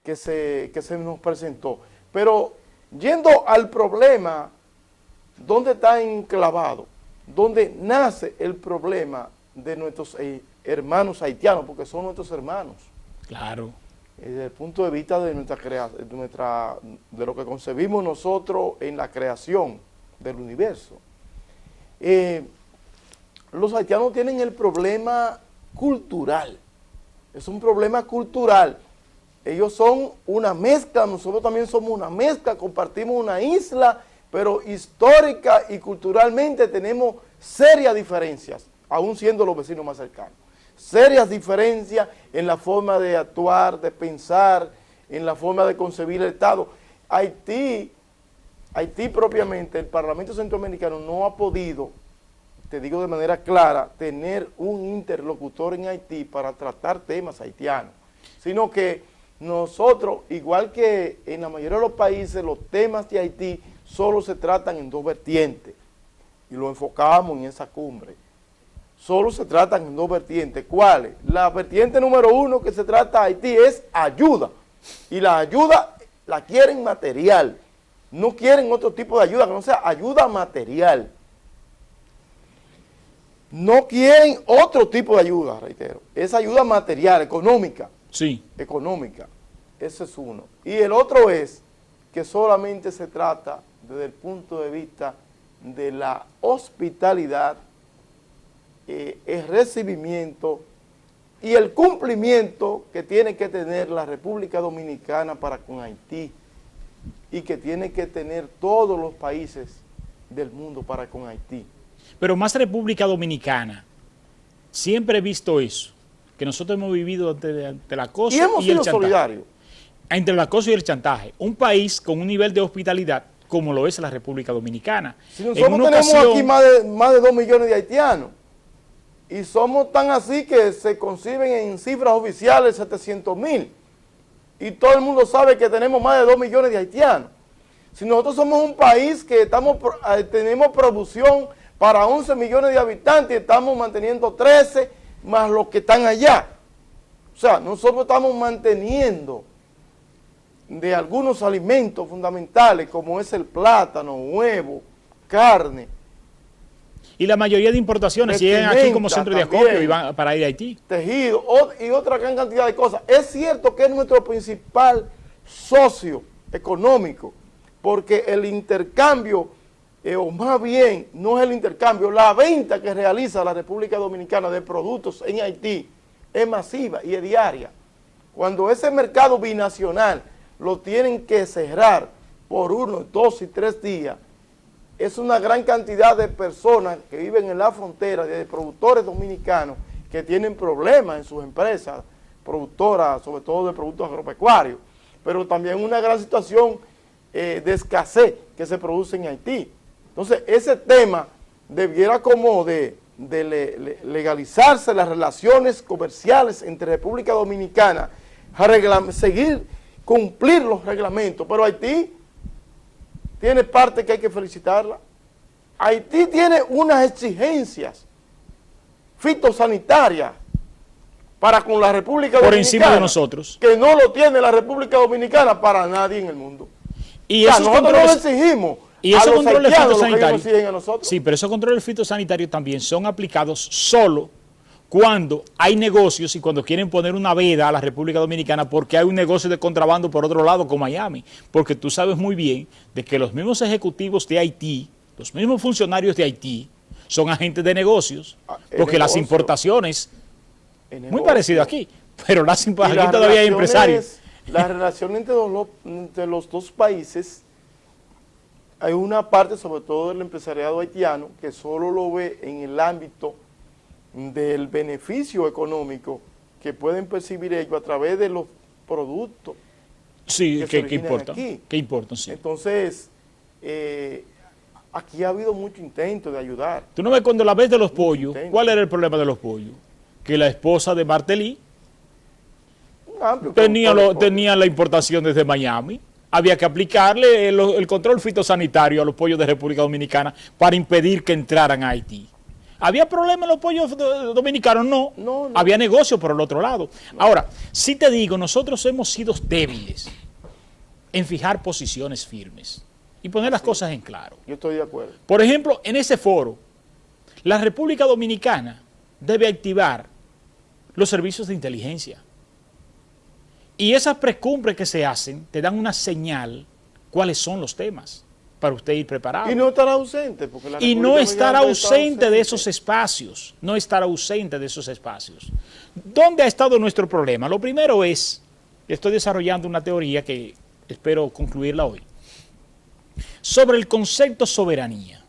Que se nos presentó. Pero yendo al problema, ¿dónde está enclavado? ¿Dónde nace el problema de nuestros hermanos haitianos? Porque son nuestros hermanos. Claro. Desde el punto de vista de de lo que concebimos nosotros en la creación del universo. Los haitianos tienen el problema cultural. Es un problema cultural. Ellos son una mezcla, nosotros también somos una mezcla, compartimos una isla, pero histórica y culturalmente tenemos serias diferencias, aún siendo los vecinos más cercanos. Serias diferencias en la forma de actuar, de pensar, en la forma de concebir el Estado. Haití propiamente, el Parlamento Centroamericano no ha podido, te digo de manera clara, tener un interlocutor en Haití para tratar temas haitianos, sino que nosotros, igual que en la mayoría de los países, los temas de Haití solo se tratan en 2 vertientes, y lo enfocamos en esa cumbre. Solo se tratan en 2 vertientes. ¿Cuáles? La vertiente número 1 que se trata Haití es ayuda, y la ayuda la quieren material, no quieren otro tipo de ayuda que no sea ayuda material. No quieren otro tipo de ayuda, reitero, es ayuda material, económica. Sí. Económica, ese es uno. Y el otro es que solamente se trata desde el punto de vista de la hospitalidad, el recibimiento y el cumplimiento que tiene que tener la República Dominicana para con Haití, y que tiene que tener todos los países del mundo para con Haití. Pero más República Dominicana, siempre he visto eso, que nosotros hemos vivido ante el acoso Y hemos y el sido chantaje. solidarios. Entre el acoso y el chantaje. Un país con un nivel de hospitalidad como lo es la República Dominicana. Si nosotros tenemos aquí más de 2 millones de haitianos, y somos tan así que se conciben en cifras oficiales 700,000, y todo el mundo sabe que tenemos más de 2 millones de haitianos. Si nosotros somos un país que tenemos producción para 11 millones de habitantes, estamos manteniendo 13 más los que están allá. O sea, nosotros estamos manteniendo de algunos alimentos fundamentales como es el plátano, huevo, carne. Y la mayoría de importaciones llegan aquí como centro de acopio y van para ir a Haití. Tejido y otra gran cantidad de cosas. Es cierto que es nuestro principal socio económico, porque el intercambio, o más bien, no es el intercambio, la venta que realiza la República Dominicana de productos en Haití es masiva y es diaria. Cuando ese mercado binacional lo tienen que cerrar por 1, 2 y 3 días, es una gran cantidad de personas que viven en la frontera, de productores dominicanos que tienen problemas en sus empresas, productoras, sobre todo de productos agropecuarios, pero también una gran situación de escasez que se produce en Haití. Entonces, ese tema debiera como de legalizarse las relaciones comerciales entre República Dominicana, cumplir los reglamentos, pero Haití tiene parte que hay que felicitarla. Haití tiene unas exigencias fitosanitarias para con la República Dominicana. Por encima de nosotros. Que no lo tiene la República Dominicana para nadie en el mundo. Y o sea, nosotros no le exigimos y esos controles fitosanitarios a nosotros. Sí, pero esos controles fitosanitarios también son aplicados solo cuando hay negocios y cuando quieren poner una veda a la República Dominicana porque hay un negocio de contrabando por otro lado con Miami. Porque tú sabes muy bien de que los mismos ejecutivos de Haití, los mismos funcionarios de Haití, son agentes de negocios, porque las importaciones, muy parecido aquí, pero aquí todavía hay empresarios. La relación entre los dos países, hay una parte, sobre todo del empresariado haitiano, que solo lo ve en el ámbito del beneficio económico que pueden percibir ellos a través de los productos. Sí, que importan. ¿Qué importan? Sí. Entonces, aquí ha habido mucho intento de ayudar. Tú no ves cuando la vez de los pollos, ¿cuál era el problema de los pollos? Que la esposa de Martelly tenía la importación desde Miami. Había que aplicarle el control fitosanitario a los pollos de República Dominicana para impedir que entraran a Haití. ¿Había problemas en los pollos dominicanos? No. Había negocio por el otro lado. Ahora, si te digo, nosotros hemos sido débiles en fijar posiciones firmes y poner las cosas en claro. Yo estoy de acuerdo. Por ejemplo, en ese foro, la República Dominicana debe activar los servicios de inteligencia. Y esas precumbres que se hacen te dan una señal cuáles son los temas para usted ir preparado. Y no estar ausente. Y no estar ausente de esos espacios. No estar ausente de esos espacios. ¿Dónde ha estado nuestro problema? Lo primero es, estoy desarrollando una teoría que espero concluirla hoy, sobre el concepto soberanía.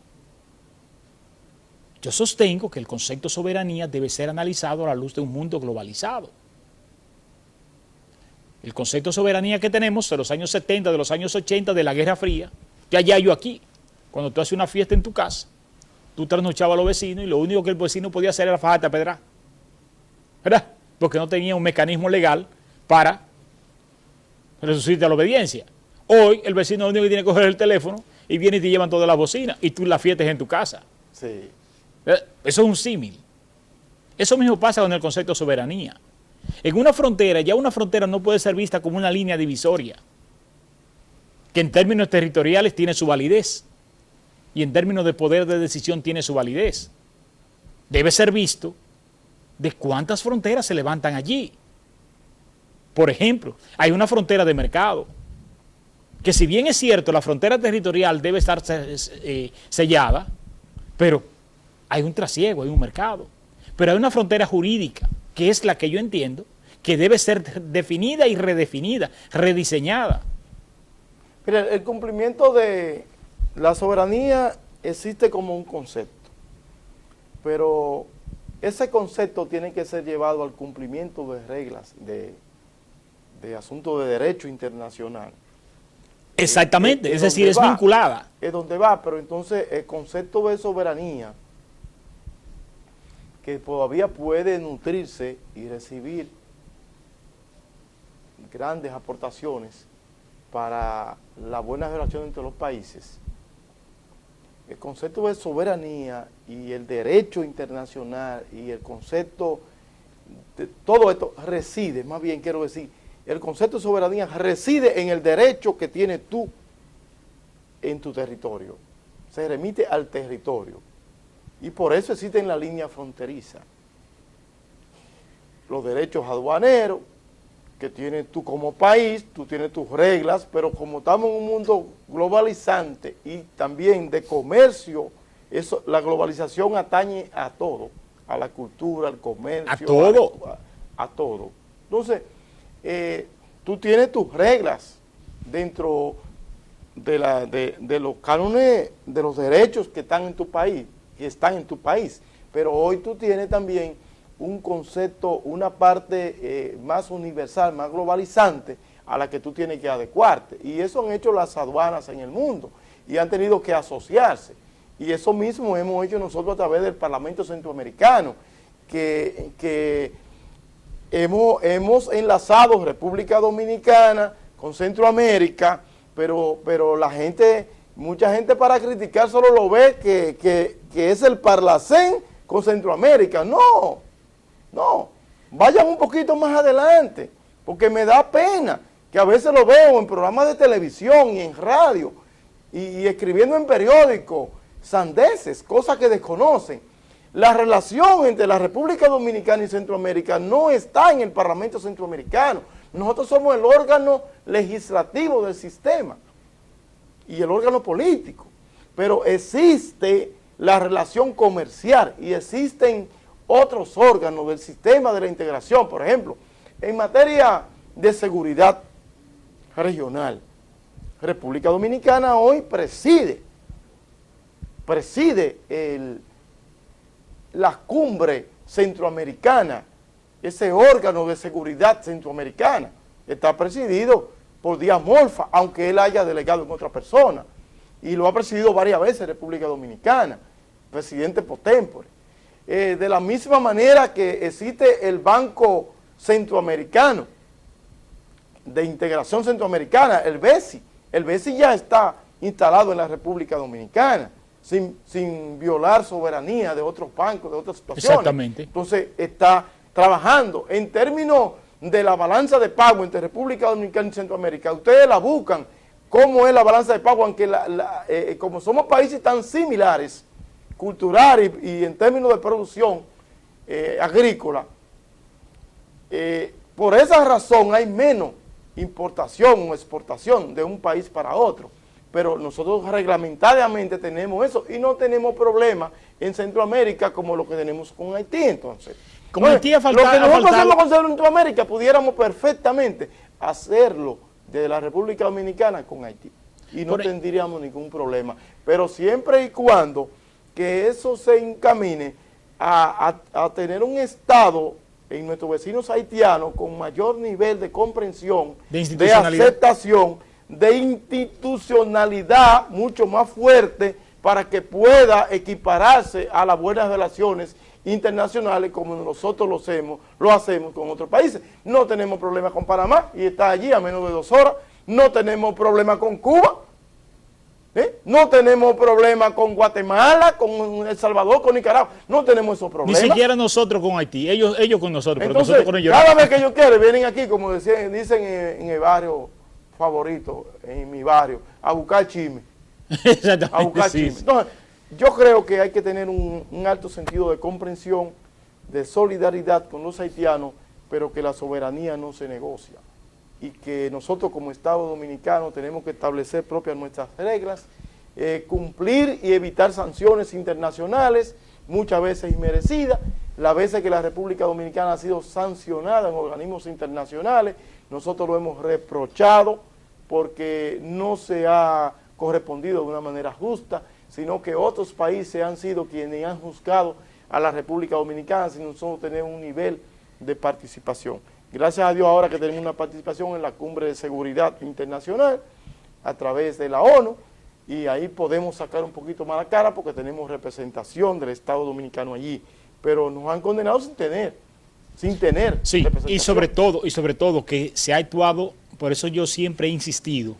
Yo sostengo que el concepto soberanía debe ser analizado a la luz de un mundo globalizado. El concepto de soberanía que tenemos de los años 70, de los años 80, de la Guerra Fría, ya yo aquí, cuando tú haces una fiesta en tu casa, tú trasnochabas a los vecinos y lo único que el vecino podía hacer era fajarte a pedrar, ¿verdad? Porque no tenía un mecanismo legal para resucitar la obediencia. Hoy el vecino lo único que tiene que coger el teléfono y viene y te llevan todas las bocinas y tú la fiestas en tu casa. Sí. Eso es un símil. Eso mismo pasa con el concepto de soberanía. En una frontera, ya una frontera no puede ser vista como una línea divisoria, que en términos territoriales tiene su validez y en términos de poder de decisión tiene su validez. Debe ser visto de cuántas fronteras se levantan allí. Por ejemplo, hay una frontera de mercado, que si bien es cierto, la frontera territorial debe estar sellada, pero hay un trasiego, hay un mercado. Pero hay una frontera jurídica, que es la que yo entiendo, que debe ser definida y redefinida, rediseñada. Mira, el cumplimiento de la soberanía existe como un concepto, pero ese concepto tiene que ser llevado al cumplimiento de reglas, de asuntos de derecho internacional. Exactamente, es decir, es vinculada. Es donde va, pero entonces el concepto de soberanía, que todavía puede nutrirse y recibir grandes aportaciones para la buena relación entre los países, el concepto de soberanía y el derecho internacional y el concepto de todo esto reside, más bien quiero decir, el concepto de soberanía reside en el derecho que tienes tú en tu territorio. Se remite al territorio. Y por eso existen la línea fronteriza. Los derechos aduaneros que tienes tú como país, tú tienes tus reglas, pero como estamos en un mundo globalizante y también de comercio, eso, la globalización atañe a todo, a la cultura, al comercio, a todo. A todo. Entonces, tú tienes tus reglas dentro de los cánones, de los derechos que están en tu país, pero hoy tú tienes también un concepto, una parte más universal, más globalizante, a la que tú tienes que adecuarte. Y eso han hecho las aduanas en el mundo, y han tenido que asociarse. Y eso mismo hemos hecho nosotros a través del Parlamento Centroamericano, que hemos enlazado República Dominicana con Centroamérica, pero la gente, mucha gente para criticar solo lo ve que es el Parlacén con Centroamérica. No, vayan un poquito más adelante, porque me da pena que a veces lo veo en programas de televisión y en radio, y escribiendo en periódicos, sandeces, cosas que desconocen. La relación entre la República Dominicana y Centroamérica no está en el Parlamento Centroamericano. Nosotros somos el órgano legislativo del sistema y el órgano político, pero existe la relación comercial y existen otros órganos del sistema de la integración. Por ejemplo, en materia de seguridad regional, República Dominicana hoy preside la cumbre centroamericana, ese órgano de seguridad centroamericana. Está presidido por Díaz Morfa, aunque él haya delegado en otra persona, y lo ha presidido varias veces República Dominicana, presidente pro tempore. De la misma manera que existe el Banco Centroamericano de Integración Centroamericana, el BESI. El BESI ya está instalado en la República Dominicana, sin violar soberanía de otros bancos, de otras situaciones. Exactamente. Entonces está trabajando en términos de la balanza de pago entre República Dominicana y Centroamérica. Ustedes la buscan, cómo es la balanza de pago, aunque como somos países tan similares, cultural y en términos de producción agrícola, por esa razón hay menos importación o exportación de un país para otro, pero nosotros reglamentariamente tenemos eso y no tenemos problemas en Centroamérica como lo que tenemos con Haití. Entonces, como Haití lo que nosotros hacemos con Centroamérica pudiéramos perfectamente hacerlo de la República Dominicana con Haití y no tendríamos ningún problema, pero siempre y cuando que eso se encamine a tener un Estado en nuestros vecinos haitianos con mayor nivel de comprensión, de aceptación, de institucionalidad mucho más fuerte para que pueda equipararse a las buenas relaciones internacionales como nosotros lo hacemos con otros países. No tenemos problema con Panamá y está allí a menos de 2 horas. No tenemos problema con Cuba. No tenemos problema con Guatemala, con El Salvador, con Nicaragua. No tenemos esos problemas. Ni siquiera nosotros con Haití. Ellos con nosotros, entonces, pero nosotros con ellos. Cada vez que ellos quieren, vienen aquí, como dicen en el barrio favorito, en mi barrio, a buscar chisme. Exactamente. A buscar chisme. Entonces, yo creo que hay que tener un alto sentido de comprensión, de solidaridad con los haitianos, pero que la soberanía no se negocia. Y que nosotros como Estado Dominicano tenemos que establecer propias nuestras reglas, cumplir y evitar sanciones internacionales, muchas veces inmerecidas. Las veces que la República Dominicana ha sido sancionada en organismos internacionales, nosotros lo hemos reprochado porque no se ha correspondido de una manera justa, sino que otros países han sido quienes han juzgado a la República Dominicana sin nosotros tener un nivel de participación. Gracias a Dios ahora que tenemos una participación en la Cumbre de Seguridad Internacional a través de la ONU, y ahí podemos sacar un poquito más la cara porque tenemos representación del Estado Dominicano allí, pero nos han condenado sin tener sí, representación. y sobre todo que se ha actuado, por eso yo siempre he insistido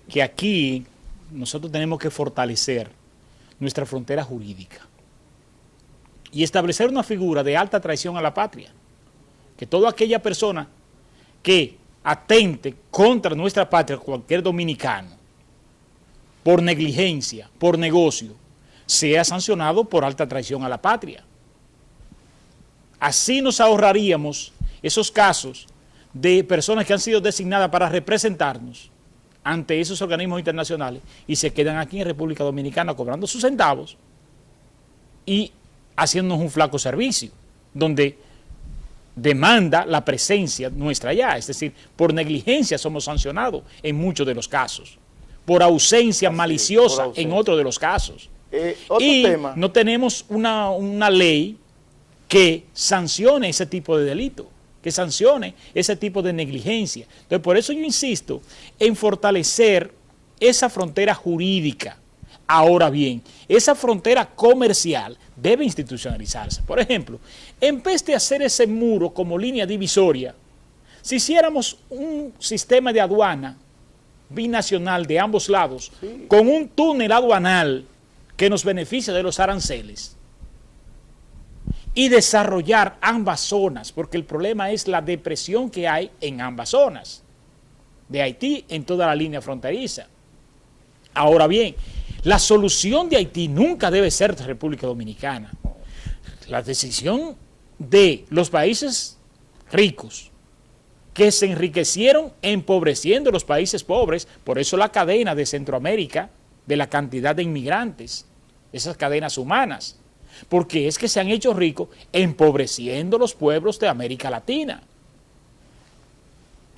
que aquí nosotros tenemos que fortalecer nuestra frontera jurídica y establecer una figura de alta traición a la patria, que toda aquella persona que atente contra nuestra patria, cualquier dominicano, por negligencia, por negocio, sea sancionado por alta traición a la patria. Así nos ahorraríamos esos casos de personas que han sido designadas para representarnos ante esos organismos internacionales y se quedan aquí en República Dominicana cobrando sus centavos y haciéndonos un flaco servicio, donde demanda la presencia nuestra allá, es decir, por negligencia somos sancionados en muchos de los casos, por ausencia maliciosa en otros de los casos. Y tema. No tenemos una ley que sancione ese tipo de delito, que sancione ese tipo de negligencia. Entonces, por eso yo insisto en fortalecer esa frontera jurídica. Ahora bien, esa frontera comercial debe institucionalizarse. Por ejemplo, en vez de hacer ese muro como línea divisoria, si hiciéramos un sistema de aduana binacional de ambos lados, sí, con un túnel aduanal que nos beneficia de los aranceles, y desarrollar ambas zonas, porque el problema es la depresión que hay en ambas zonas, de Haití en toda la línea fronteriza. Ahora bien, la solución de Haití nunca debe ser de República Dominicana. La decisión de los países ricos que se enriquecieron empobreciendo los países pobres, por eso la cadena de Centroamérica, de la cantidad de inmigrantes, esas cadenas humanas, porque es que se han hecho ricos empobreciendo los pueblos de América Latina.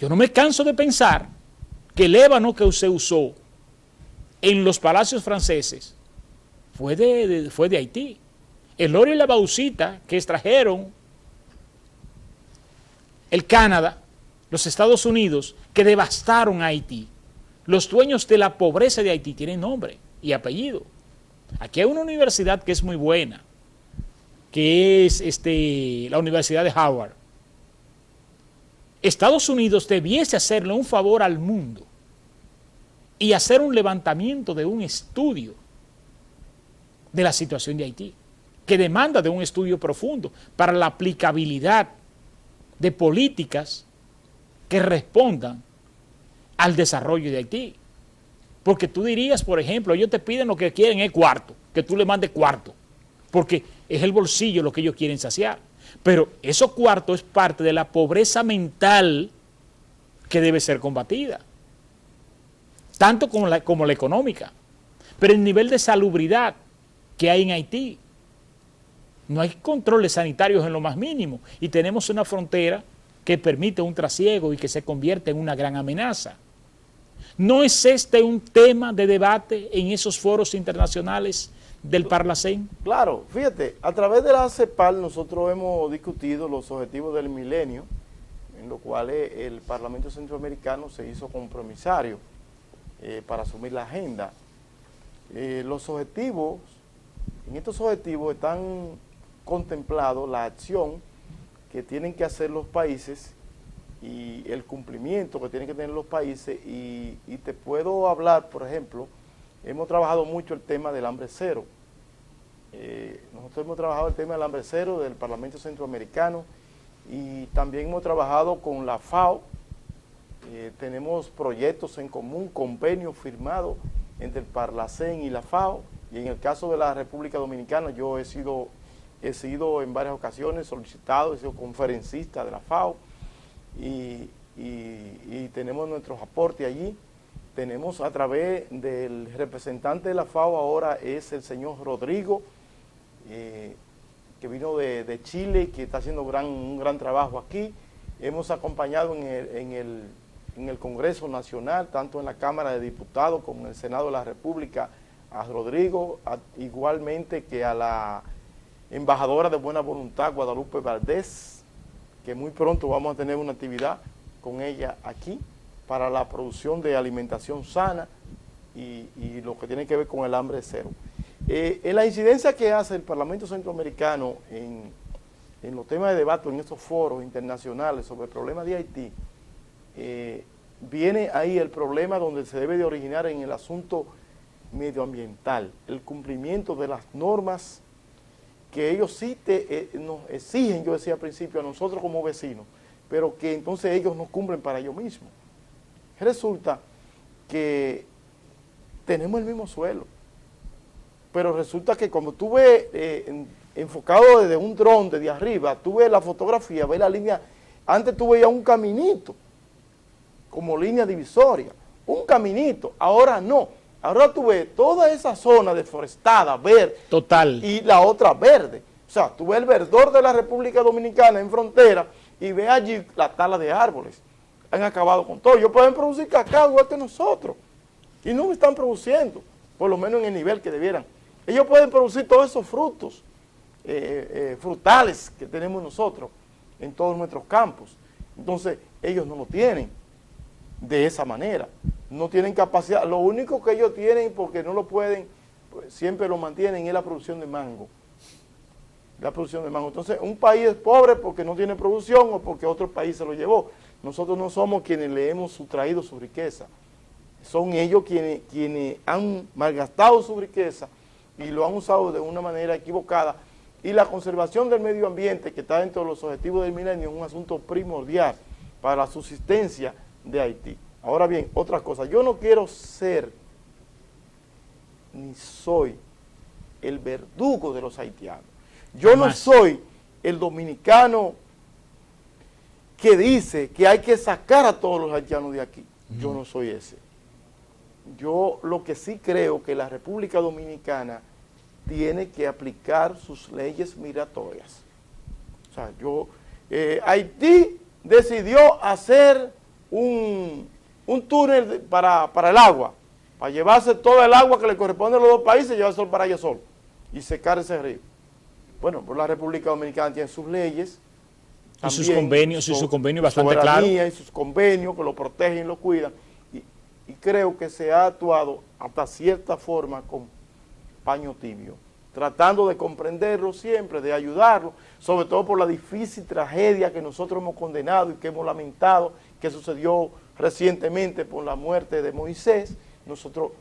Yo no me canso de pensar que el ébano que se usó en los palacios franceses fue de Haití. El oro y la bauxita que extrajeron el Canadá, los Estados Unidos, que devastaron a Haití. Los dueños de la pobreza de Haití tienen nombre y apellido. Aquí hay una universidad que es muy buena, que es la Universidad de Howard. Estados Unidos debiese hacerle un favor al mundo y hacer un levantamiento de un estudio de la situación de Haití, que demanda de un estudio profundo para la aplicabilidad de políticas que respondan al desarrollo de Haití. Porque tú dirías, por ejemplo, ellos te piden lo que quieren es cuarto, que tú le mandes cuarto, porque es el bolsillo lo que ellos quieren saciar. Pero esos cuartos es parte de la pobreza mental que debe ser combatida, tanto como la económica. Pero el nivel de salubridad que hay en Haití, no hay controles sanitarios en lo más mínimo y tenemos una frontera que permite un trasiego y que se convierte en una gran amenaza. ¿No es este un tema de debate en esos foros internacionales del Parlacén? Claro, fíjate, a través de la CEPAL nosotros hemos discutido los objetivos del milenio, en los cuales el Parlamento Centroamericano se hizo compromisario para asumir la agenda. Los objetivos, en estos objetivos están contemplados la acción que tienen que hacer los países y el cumplimiento que tienen que tener los países y te puedo hablar, por ejemplo, hemos trabajado mucho el tema del hambre cero. Nosotros hemos trabajado el tema del hambre cero del Parlamento Centroamericano y también hemos trabajado con la FAO. Tenemos proyectos en común, convenios firmados entre el Parlacén y la FAO, y en el caso de la República Dominicana yo he sido en varias ocasiones solicitado, he sido conferencista de la FAO y tenemos nuestros aportes allí. Tenemos a través del representante de la FAO ahora es el señor Rodrigo, que vino de Chile, que está haciendo un gran trabajo aquí. Hemos acompañado en el Congreso Nacional, tanto en la Cámara de Diputados como en el Senado de la República, a Rodrigo, igualmente que a la embajadora de buena voluntad, Guadalupe Valdés, que muy pronto vamos a tener una actividad con ella aquí para la producción de alimentación sana y lo que tiene que ver con el hambre cero. En la incidencia que hace el Parlamento Centroamericano en los temas de debate, en estos foros internacionales sobre el problema de Haití, viene ahí el problema donde se debe de originar en el asunto medioambiental, el cumplimiento de las normas que ellos sí nos exigen, yo decía al principio, a nosotros como vecinos, pero que entonces ellos no cumplen para ellos mismos. Resulta que tenemos el mismo suelo, pero resulta que cuando tú ves, enfocado desde un dron, desde arriba, tú ves la fotografía, ves la línea, antes tú veías un caminito, como línea divisoria, un caminito, ahora no, ahora tú ves toda esa zona deforestada, verde, total, y la otra verde, o sea, tú ves el verdor de la República Dominicana en frontera y ves allí la tala de árboles, han acabado con todo. Ellos pueden producir cacao igual que nosotros y no están produciendo, por lo menos en el nivel que debieran. Ellos pueden producir todos esos frutos frutales que tenemos nosotros en todos nuestros campos. Entonces, ellos no lo tienen de esa manera. No tienen capacidad. Lo único que ellos tienen, porque no lo pueden, pues, siempre lo mantienen, es la producción de mango. La producción de mango. Entonces, un país es pobre porque no tiene producción o porque otro país se lo llevó. Nosotros no somos quienes le hemos sustraído su riqueza. Son ellos quienes han malgastado su riqueza y lo han usado de una manera equivocada. Y la conservación del medio ambiente, que está dentro de los objetivos del milenio, es un asunto primordial para la subsistencia de Haití. Ahora bien, otra cosa, yo no quiero ser ni soy el verdugo de los haitianos. Yo no soy el dominicano que dice que hay que sacar a todos los haitianos de aquí. Yo no soy ese. Yo lo que sí creo que la República Dominicana tiene que aplicar sus leyes migratorias. O sea, Haití decidió hacer un túnel para el agua, para llevarse toda el agua que le corresponde a los dos países y llevarse para allá solo y secar ese río. Bueno, pues la República Dominicana tiene sus leyes, y sus convenios, y su convenio bastante claro. Y sus convenios que lo protegen y lo cuidan. Y creo que se ha actuado hasta cierta forma con paño tibio, tratando de comprenderlo siempre, de ayudarlo, sobre todo por la difícil tragedia que nosotros hemos condenado y que hemos lamentado, que sucedió recientemente por la muerte de Moisés. Nosotros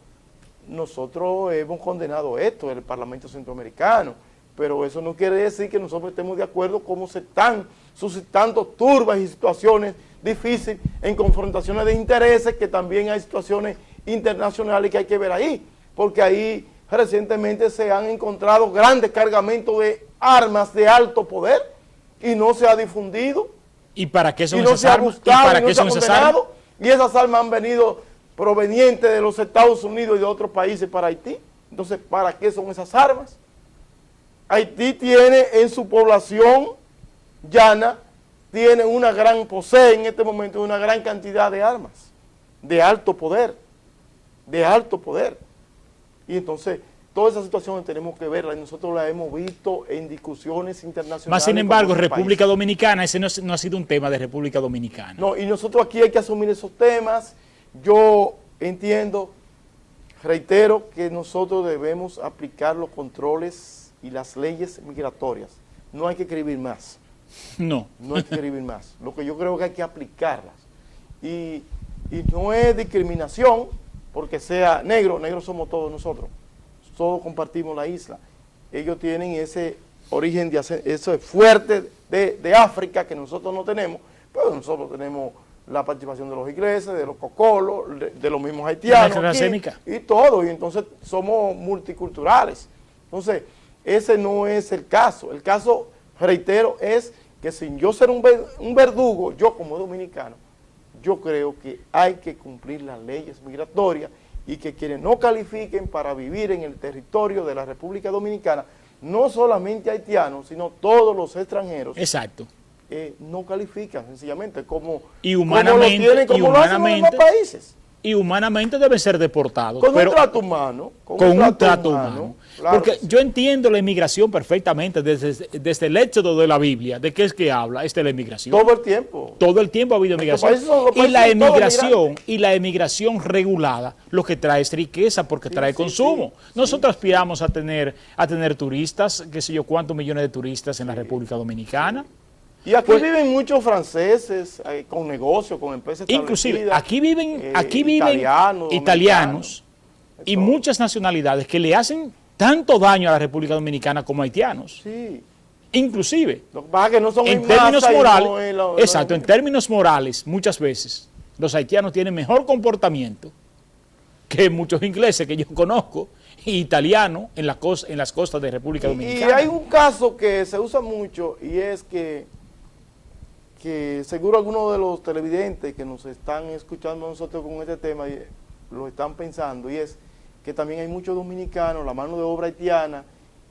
hemos condenado esto en el Parlamento Centroamericano, pero eso no quiere decir que nosotros estemos de acuerdo cómo se están suscitando turbas y situaciones difíciles en confrontaciones de intereses, que también hay situaciones internacionales que hay que ver ahí, porque ahí recientemente se han encontrado grandes cargamentos de armas de alto poder y no se ha difundido. ¿Y para qué son esas armas? ¿Y para qué son esas armas? Y esas armas han venido provenientes de los Estados Unidos y de otros países para Haití. Entonces, ¿para qué son esas armas? Haití tiene en su población llana, posee en este momento una gran cantidad de armas, de alto poder. Y entonces, todas esas situaciones tenemos que verlas y nosotros las hemos visto en discusiones internacionales. Más sin embargo, República Dominicana, ese no ha sido un tema de República Dominicana. No, y nosotros aquí hay que asumir esos temas. Yo entiendo, reitero, que nosotros debemos aplicar los controles y las leyes migratorias. No hay que escribir más. No hay que escribir más. Lo que yo creo que hay que aplicarlas. Y no es discriminación porque sea negro somos todos nosotros. Todos compartimos la isla. Ellos tienen ese origen, ese fuerte de África que nosotros no tenemos, pero nosotros tenemos la participación de los ingleses, de los cocolos, de los mismos haitianos aquí, y todo, y entonces somos multiculturales. Entonces, ese no es el caso. El caso, reitero, es que sin yo ser un verdugo, yo como dominicano, yo creo que hay que cumplir las leyes migratorias y que quienes no califiquen para vivir en el territorio de la República Dominicana, no solamente haitianos, sino todos los extranjeros. Exacto. No califican, sencillamente, como humanamente, lo hacen en los países. Y humanamente deben ser deportados. Con un trato humano. Con un trato humano. Claro. Porque yo entiendo la inmigración perfectamente desde el éxodo de la Biblia. ¿De qué es que habla? Es de la inmigración. Todo el tiempo. Todo el tiempo ha habido inmigración. Y la emigración regulada lo que trae es riqueza porque trae consumo. Nosotros aspiramos a tener turistas, qué sé yo, cuántos millones de turistas en la República Dominicana. Y aquí viven muchos franceses con negocios, con empresas inclusive, aquí viven italianos, y muchas nacionalidades que le hacen tanto daño a la República Dominicana como haitianos. Sí. Inclusive, Lo que pasa es que no son en en términos masa y morales, no en exacto, en términos morales, muchas veces los haitianos tienen mejor comportamiento que muchos ingleses que yo conozco, y italianos en las costas de República Dominicana. Y hay un caso que se usa mucho, y es que seguro algunos de los televidentes que nos están escuchando nosotros con este tema lo están pensando, y es que también hay muchos dominicanos, la mano de obra haitiana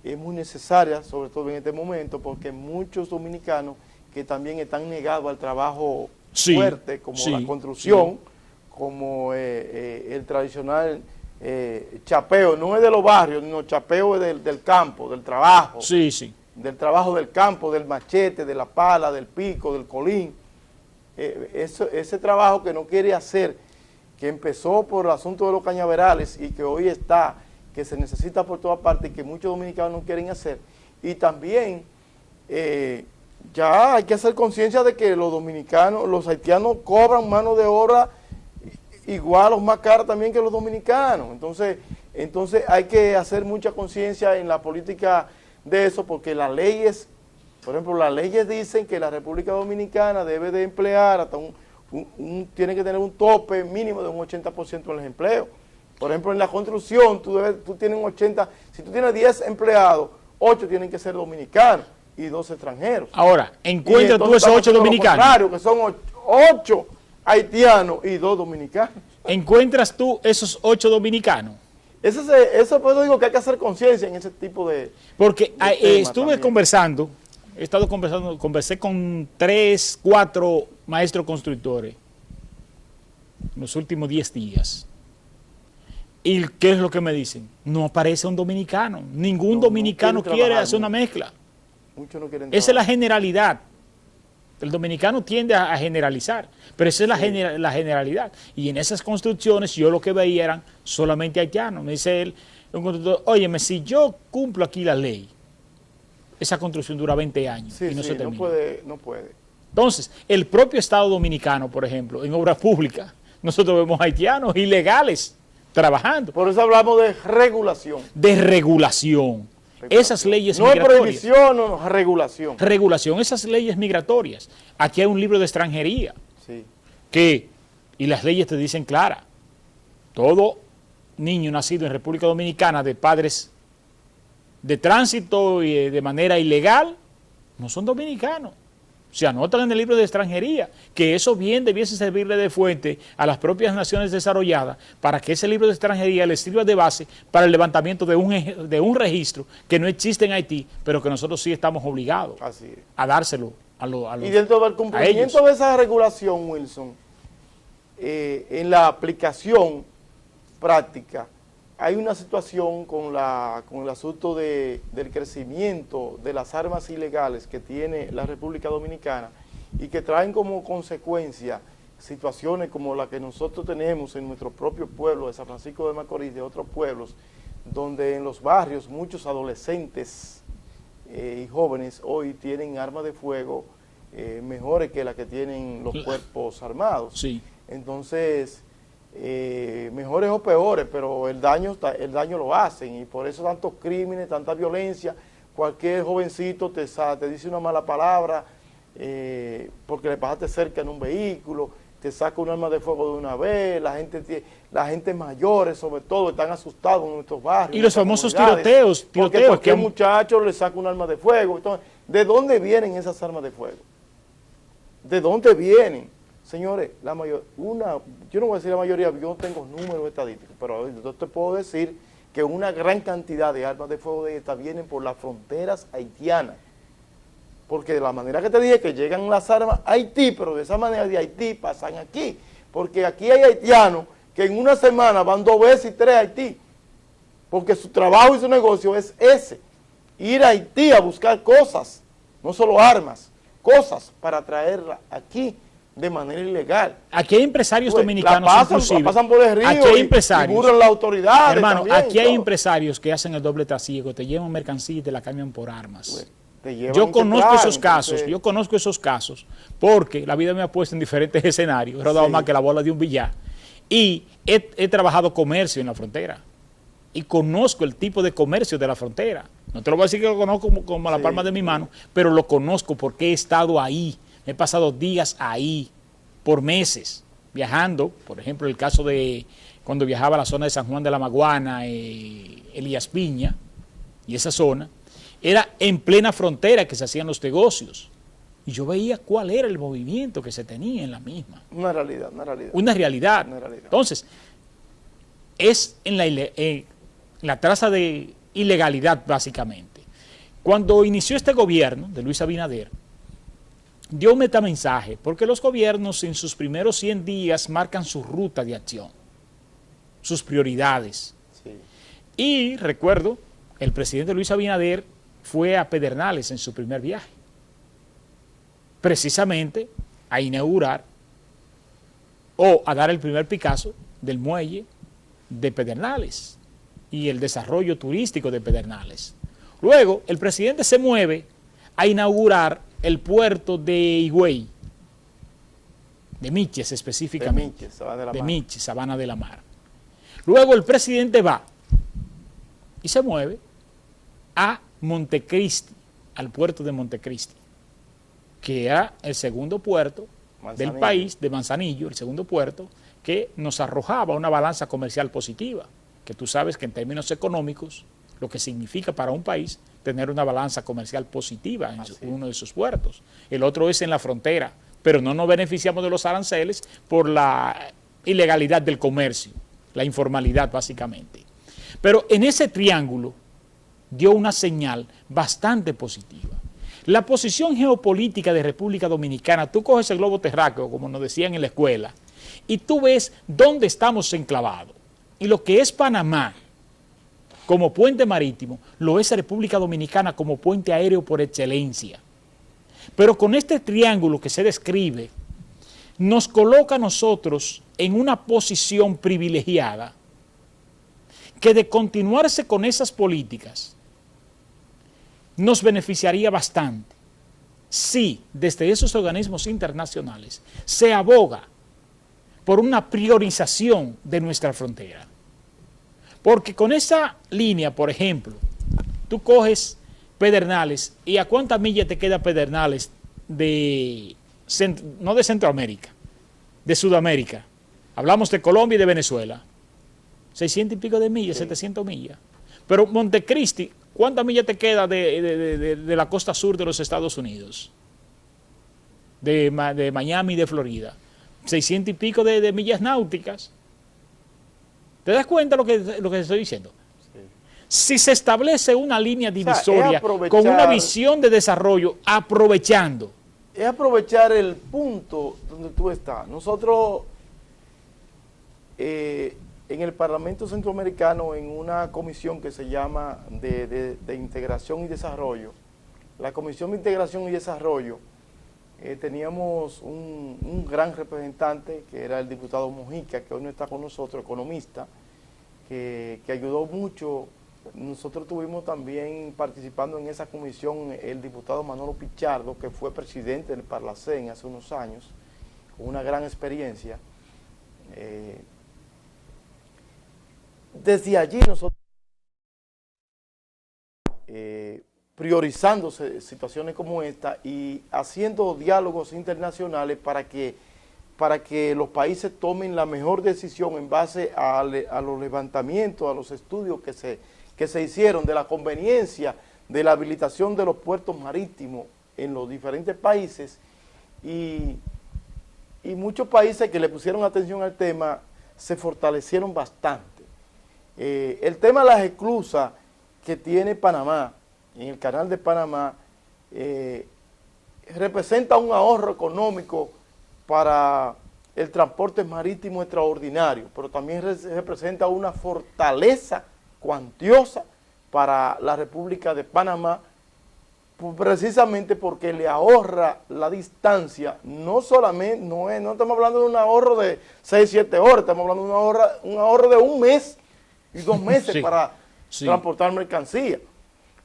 es muy necesaria, sobre todo en este momento, porque muchos dominicanos que también están negados al trabajo fuerte, como la construcción, como el tradicional chapeo, no es de los barrios, no, chapeo es del campo, del trabajo. Del trabajo del campo, del machete, de la pala, del pico, del colín. Ese trabajo que no quiere hacer, que empezó por el asunto de los cañaverales y que hoy está, que se necesita por todas partes y que muchos dominicanos no quieren hacer. Y también ya hay que hacer conciencia de que los dominicanos, los haitianos cobran mano de obra igual o más cara también que los dominicanos. Entonces hay que hacer mucha conciencia en la política de eso, porque las leyes, por ejemplo, las leyes dicen que la República Dominicana debe de emplear hasta tiene que tener un tope mínimo de un 80% en los empleos. Por ejemplo, en la construcción, tú tienes un 80, si tú tienes 10 empleados, 8 tienen que ser dominicanos y 2 extranjeros. Ahora, encuentras tú esos 8 dominicanos. Claro, que son 8 haitianos y 2 dominicanos. ¿Encuentras tú esos 8 dominicanos? Eso por eso digo que hay que hacer conciencia en ese tipo de... Porque estuve conversando, conversé con 3, 4 maestros constructores en los últimos 10 días. ¿Y qué es lo que me dicen? No aparece un dominicano. Ningún dominicano quiere hacer una mezcla. Muchos no quieren Esa es la generalidad. El dominicano tiende a generalizar, pero esa es la generalidad. Y en esas construcciones yo lo que veía eran solamente haitianos. Me dice él, un constructor, óyeme, si yo cumplo aquí la ley, esa construcción dura 20 años y no se termina. No puede. Entonces, el propio Estado Dominicano, por ejemplo, en obras públicas, nosotros vemos haitianos ilegales trabajando. Por eso hablamos de regulación. De regulación. Esas leyes migratorias. No es prohibición, no, regulación. Regulación, esas leyes migratorias. Aquí hay un libro de extranjería. Sí. Y las leyes te dicen clara. Todo niño nacido en República Dominicana de padres de tránsito y de manera ilegal, no son dominicanos. Se anotan en el libro de extranjería, que eso bien debiese servirle de fuente a las propias naciones desarrolladas para que ese libro de extranjería les sirva de base para el levantamiento de un registro que no existe en Haití, pero que nosotros sí estamos obligados a dárselo a los Y dentro del cumplimiento de esa regulación, Wilson, en la aplicación práctica, hay una situación con el asunto del crecimiento de las armas ilegales que tiene la República Dominicana y que traen como consecuencia situaciones como la que nosotros tenemos en nuestro propio pueblo de San Francisco de Macorís, de otros pueblos, donde en los barrios muchos adolescentes y jóvenes hoy tienen armas de fuego mejores que las que tienen los cuerpos armados. Sí. Entonces... mejores o peores, pero el daño lo hacen, y por eso tantos crímenes, tanta violencia. Cualquier jovencito te dice una mala palabra porque le pasaste cerca en un vehículo, te saca un arma de fuego de una vez. La gente mayores sobre todo están asustados en nuestros barrios. Y los famosos tiroteos. Porque cualquier muchacho le saca un arma de fuego. Entonces, ¿de dónde vienen esas armas de fuego? ¿De dónde vienen? Señores, yo no voy a decir la mayoría, yo no tengo números estadísticos, pero yo te puedo decir que una gran cantidad de armas de fuego de estas vienen por las fronteras haitianas. Porque de la manera que te dije que llegan las armas a Haití, pero de esa manera de Haití pasan aquí. Porque aquí hay haitianos que en una semana van 2 veces y 3 a Haití. Porque su trabajo y su negocio es ese. Ir a Haití a buscar cosas, no solo armas, cosas para traerlas aquí de manera ilegal. Aquí hay empresarios dominicanos pasan por el río aquí hay empresarios, y burlan las autoridades. Hermano, también, aquí hay empresarios que hacen el doble trasiego, te llevan mercancía y te la cambian por armas. Yo conozco esos casos, porque la vida me ha puesto en diferentes escenarios, he rodado más que la bola de un billar, y he trabajado comercio en la frontera. y conozco el tipo de comercio de la frontera. No te lo voy a decir que lo conozco como la palma de mi mano, pero lo conozco porque he estado ahí, he pasado días ahí, por meses, viajando. Por ejemplo, el caso de cuando viajaba a la zona de San Juan de la Maguana, Elías Piña, y esa zona, era en plena frontera que se hacían los negocios. Y yo veía cuál era el movimiento que se tenía en la misma. Una realidad, una realidad. Una realidad. Una realidad. Entonces, es en la traza de ilegalidad, básicamente. Cuando inició este gobierno de Luis Abinader, dio un metamensaje, porque los gobiernos en sus primeros 100 días marcan su ruta de acción, sus prioridades. Sí. Y recuerdo, el presidente Luis Abinader fue a Pedernales en su primer viaje, precisamente a inaugurar o a dar el primer picazo del muelle de Pedernales y el desarrollo turístico de Pedernales. Luego, el presidente se mueve a inaugurar el puerto de Higüey, de Miches específicamente, de Miches, Sabana de la Mar. Luego el presidente va y se mueve a Montecristi, al puerto de Montecristi, que era el segundo puerto del país, de Manzanillo, el segundo puerto, que nos arrojaba una balanza comercial positiva, que tú sabes que en términos económicos, lo que significa para un país tener una balanza comercial positiva en uno de sus puertos. El otro es en la frontera, pero no nos beneficiamos de los aranceles por la ilegalidad del comercio, la informalidad básicamente. Pero en ese triángulo dio una señal bastante positiva. La posición geopolítica de República Dominicana, tú coges el globo terráqueo, como nos decían en la escuela, y tú ves dónde estamos enclavados. Y lo que es Panamá como puente marítimo, lo es República Dominicana como puente aéreo por excelencia. Pero con este triángulo que se describe, nos coloca a nosotros en una posición privilegiada que de continuarse con esas políticas nos beneficiaría bastante si desde esos organismos internacionales se aboga por una priorización de nuestra frontera. Porque con esa línea, por ejemplo, tú coges Pedernales y ¿a cuántas millas te queda Pedernales no de Centroamérica, de Sudamérica? Hablamos de Colombia y de Venezuela. 600 y pico de millas, sí. 700 millas. Pero Montecristi, ¿cuántas millas te queda de la costa sur de los Estados Unidos? De Miami y de Florida. 600 y pico de millas náuticas. ¿Te das cuenta lo que estoy diciendo? Sí. Si se establece una línea divisoria con una visión de desarrollo, aprovechando. Es aprovechar el punto donde tú estás. Nosotros en el Parlamento Centroamericano, en una comisión que se llama de Integración y Desarrollo, la Comisión de Integración y Desarrollo, teníamos un gran representante que era el diputado Mojica, que hoy no está con nosotros, economista, que ayudó mucho. Nosotros tuvimos también participando en esa comisión el diputado Manolo Pichardo, que fue presidente del Parlacén hace unos años, con una gran experiencia. Desde allí nosotros priorizando situaciones como esta y haciendo diálogos internacionales para que los países tomen la mejor decisión en base a los levantamientos, a los estudios que se hicieron de la conveniencia de la habilitación de los puertos marítimos en los diferentes países, y muchos países que le pusieron atención al tema se fortalecieron bastante. El tema de las esclusas que tiene Panamá, en el canal de Panamá, representa un ahorro económico para el transporte marítimo extraordinario, pero también representa una fortaleza cuantiosa para la República de Panamá, precisamente porque le ahorra la distancia. No solamente, no estamos hablando de un ahorro de 6, 7 horas, estamos hablando de un ahorro de 1 mes y 2 meses sí, para transportar mercancía.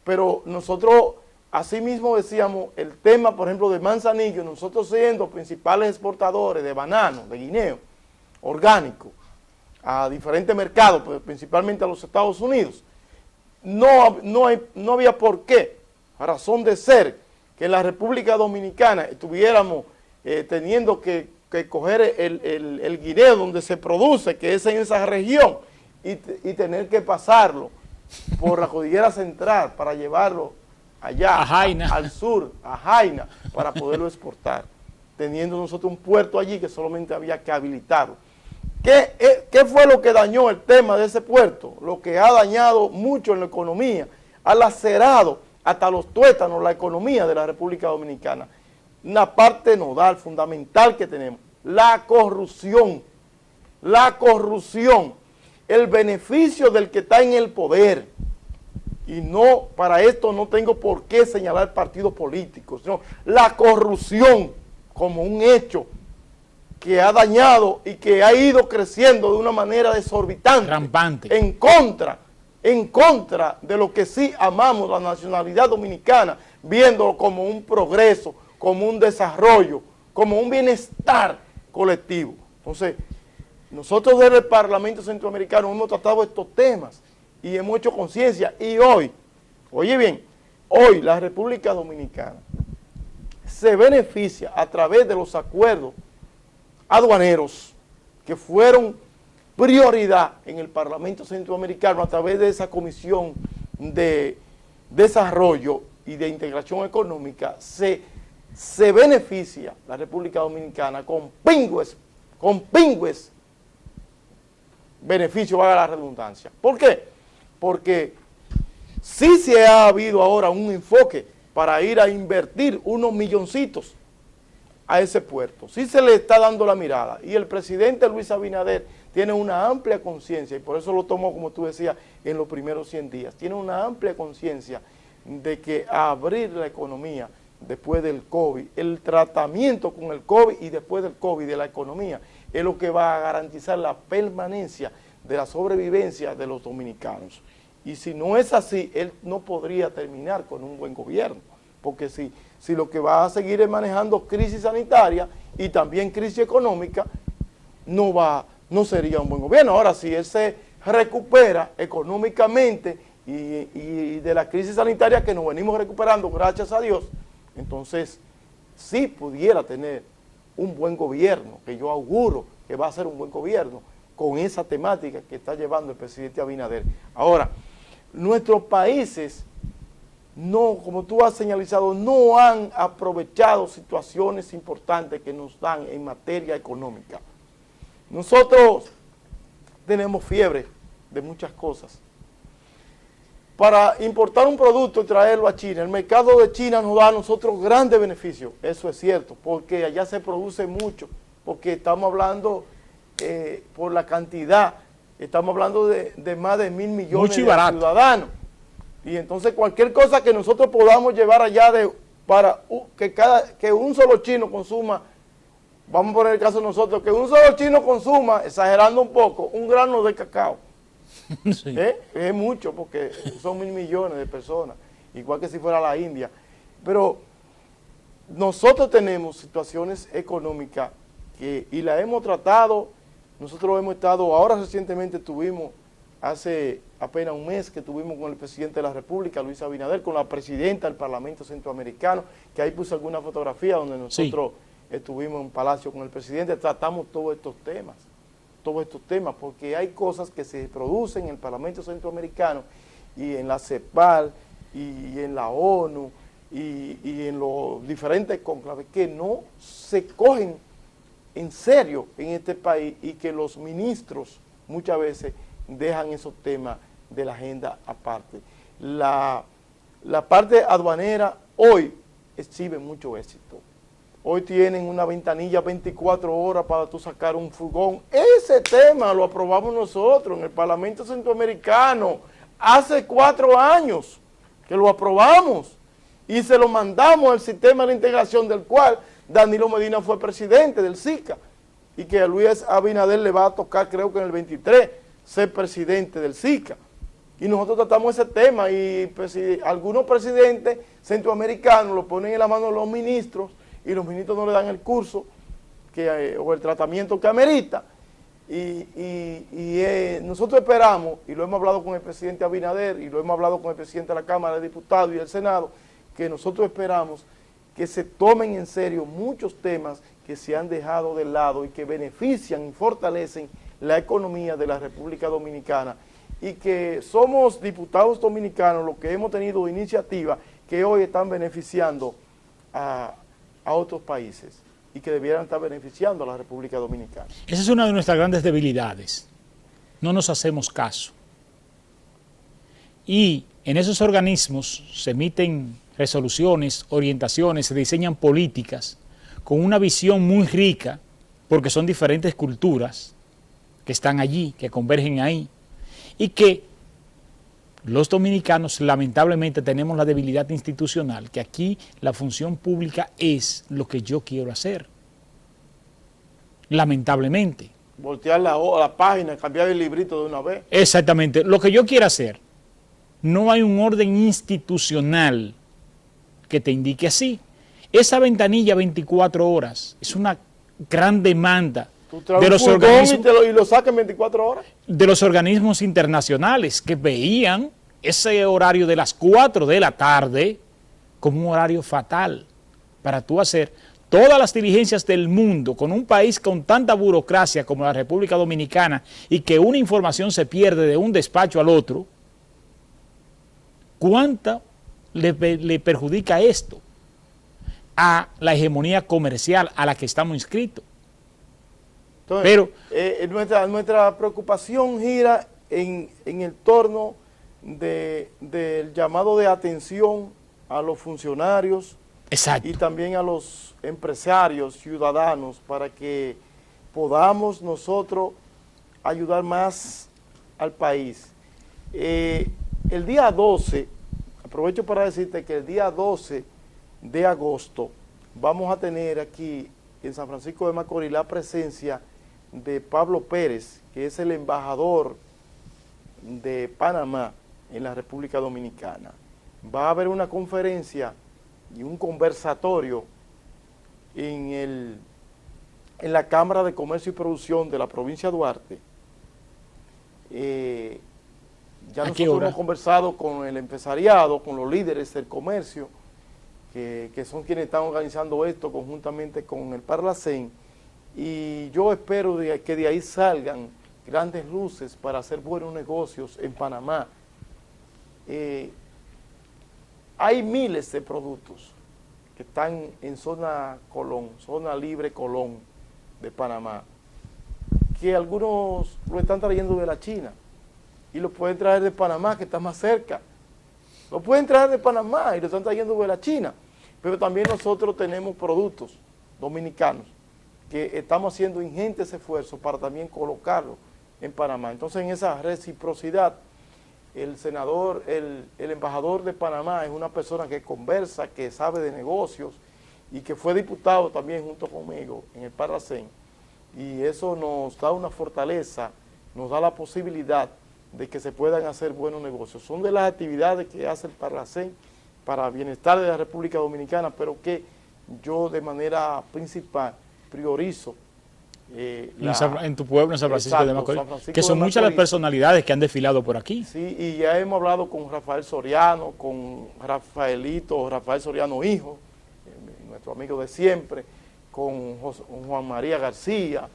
Pero nosotros, asimismo decíamos, el tema, por ejemplo, de Manzanillo, nosotros siendo principales exportadores de banano, de guineo, orgánico, a diferentes mercados, pues, principalmente a los Estados Unidos, no había por qué, razón de ser, que en la República Dominicana estuviéramos teniendo que coger el guineo donde se produce, que es en esa región, y tener que pasarlo por la cordillera central para llevarlo allá, A Jaina. al sur, a Jaina, para poderlo exportar, teniendo nosotros un puerto allí que solamente había que habilitarlo. ¿Qué fue lo que dañó el tema de ese puerto? Lo que ha dañado mucho en la economía, ha lacerado hasta los tuétanos la economía de la República Dominicana. Una parte nodal, fundamental que tenemos, la corrupción. La corrupción, el beneficio del que está en el poder. Y no, para esto no tengo por qué señalar partidos políticos, sino la corrupción como un hecho que ha dañado y que ha ido creciendo de una manera desorbitante. Rampante. En contra de lo que sí amamos la nacionalidad dominicana, viéndolo como un progreso, como un desarrollo, como un bienestar colectivo. Entonces, nosotros desde el Parlamento Centroamericano hemos tratado estos temas y hemos hecho conciencia. Y hoy, oye bien, hoy la República Dominicana se beneficia a través de los acuerdos aduaneros que fueron prioridad en el Parlamento Centroamericano a través de esa Comisión de Desarrollo y de Integración Económica. Se beneficia la República Dominicana con pingües beneficio, valga la redundancia. ¿Por qué? Porque sí se ha habido ahora un enfoque para ir a invertir unos milloncitos a ese puerto. Sí se le está dando la mirada y el presidente Luis Abinader tiene una amplia conciencia y por eso lo tomó, como tú decías, en los primeros 100 días. Tiene una amplia conciencia de que abrir la economía después del COVID, el tratamiento con el COVID y después del COVID de la economía es lo que va a garantizar la permanencia de la sobrevivencia de los dominicanos. Y si no es así, él no podría terminar con un buen gobierno, porque si lo que va a seguir es manejando crisis sanitaria y también crisis económica, no sería un buen gobierno. Ahora, si él se recupera económicamente y de la crisis sanitaria que nos venimos recuperando, gracias a Dios, entonces sí pudiera tener un buen gobierno, que yo auguro que va a ser un buen gobierno con esa temática que está llevando el presidente Abinader. Ahora, nuestros países, no, como tú has señalizado, no han aprovechado situaciones importantes que nos dan en materia económica. Nosotros tenemos fiebre de muchas cosas. Para importar un producto y traerlo a China, el mercado de China nos da a nosotros grandes beneficios, eso es cierto, porque allá se produce mucho, porque estamos hablando por la cantidad, estamos hablando de más de 1.000 millones de ciudadanos. Y entonces cualquier cosa que nosotros podamos llevar allá para que un solo chino consuma, vamos a poner el caso de nosotros, que un solo chino consuma, exagerando un poco, un grano de cacao. Sí. Es mucho porque son 1.000 millones de personas, igual que si fuera la India. Pero nosotros tenemos situaciones económicas y las hemos tratado, nosotros hemos estado, ahora recientemente tuvimos, hace apenas un mes que tuvimos con el presidente de la República, Luis Abinader, con la presidenta del Parlamento Centroamericano, que ahí puse alguna fotografía donde nosotros estuvimos en Palacio con el presidente, tratamos todos estos temas, porque hay cosas que se producen en el Parlamento Centroamericano y en la CEPAL y en la ONU y en los diferentes cónclaves que no se cogen en serio en este país y que los ministros muchas veces dejan esos temas de la agenda aparte. La parte aduanera hoy exhibe mucho éxito. Hoy tienen una ventanilla 24 horas para tú sacar un furgón. Ese tema lo aprobamos nosotros en el Parlamento Centroamericano hace 4 años que lo aprobamos y se lo mandamos al sistema de integración del cual Danilo Medina fue presidente del SICA y que a Luis Abinader le va a tocar, creo que en el 23, ser presidente del SICA. Y nosotros tratamos ese tema y algunos presidentes centroamericanos lo ponen en la mano de los ministros y los ministros no le dan el curso o el tratamiento que amerita Nosotros esperamos, y lo hemos hablado con el presidente Abinader, y lo hemos hablado con el presidente de la Cámara de Diputados y del Senado, que nosotros esperamos que se tomen en serio muchos temas que se han dejado de lado y que benefician y fortalecen la economía de la República Dominicana, y que somos diputados dominicanos los que hemos tenido iniciativas que hoy están beneficiando a otros países y que debieran estar beneficiando a la República Dominicana. Esa es una de nuestras grandes debilidades. No nos hacemos caso. Y en esos organismos se emiten resoluciones, orientaciones, se diseñan políticas con una visión muy rica, porque son diferentes culturas que están allí, que convergen ahí, y que los dominicanos lamentablemente tenemos la debilidad institucional, que aquí la función pública es lo que yo quiero hacer. Lamentablemente. Voltear la página, cambiar el librito de una vez. Exactamente, lo que yo quiero hacer. No hay un orden institucional que te indique así. Esa ventanilla 24 horas es una gran demanda de los organismos, y lo sacan 24 horas. De los organismos internacionales que veían ese horario de las 4 de la tarde como un horario fatal para tú hacer todas las diligencias del mundo con un país con tanta burocracia como la República Dominicana, y que una información se pierde de un despacho al otro. ¿Cuánto le perjudica esto a la hegemonía comercial a la que estamos inscritos? Entonces, pero nuestra preocupación gira en el torno del llamado de atención a los funcionarios. Exacto. Y también a los empresarios, ciudadanos, para que podamos nosotros ayudar más al país. El día 12, aprovecho para decirte que el día 12 de agosto vamos a tener aquí en San Francisco de Macorís la presencia de Pablo Pérez, que es el embajador de Panamá en la República Dominicana. Va a haber una conferencia y un conversatorio en la Cámara de Comercio y Producción de la provincia de Duarte. Ya nosotros hemos conversado con el empresariado, con los líderes del comercio, que son quienes están organizando esto conjuntamente con el Parlacén, y yo espero que de ahí salgan grandes luces para hacer buenos negocios en Panamá. Hay miles de productos que están en zona Colón, zona libre Colón de Panamá, que algunos lo están trayendo de la China y lo pueden traer de Panamá, que está más cerca. Lo pueden traer de Panamá y lo están trayendo de la China, pero también nosotros tenemos productos dominicanos que estamos haciendo ingentes esfuerzos para también colocarlos en Panamá. Entonces, en esa reciprocidad, el senador, el embajador de Panamá es una persona que conversa, que sabe de negocios y que fue diputado también junto conmigo en el Parlacén, y eso nos da una fortaleza, nos da la posibilidad de que se puedan hacer buenos negocios. Son de las actividades que hace el Parlacén para el bienestar de la República Dominicana, pero que yo de manera principal priorizo en tu pueblo, en San Francisco de Macorís, que son muchas las personalidades que han desfilado por aquí. Sí, y ya hemos hablado con Rafael Soriano, con Rafael Soriano hijo, nuestro amigo de siempre, con Juan María García,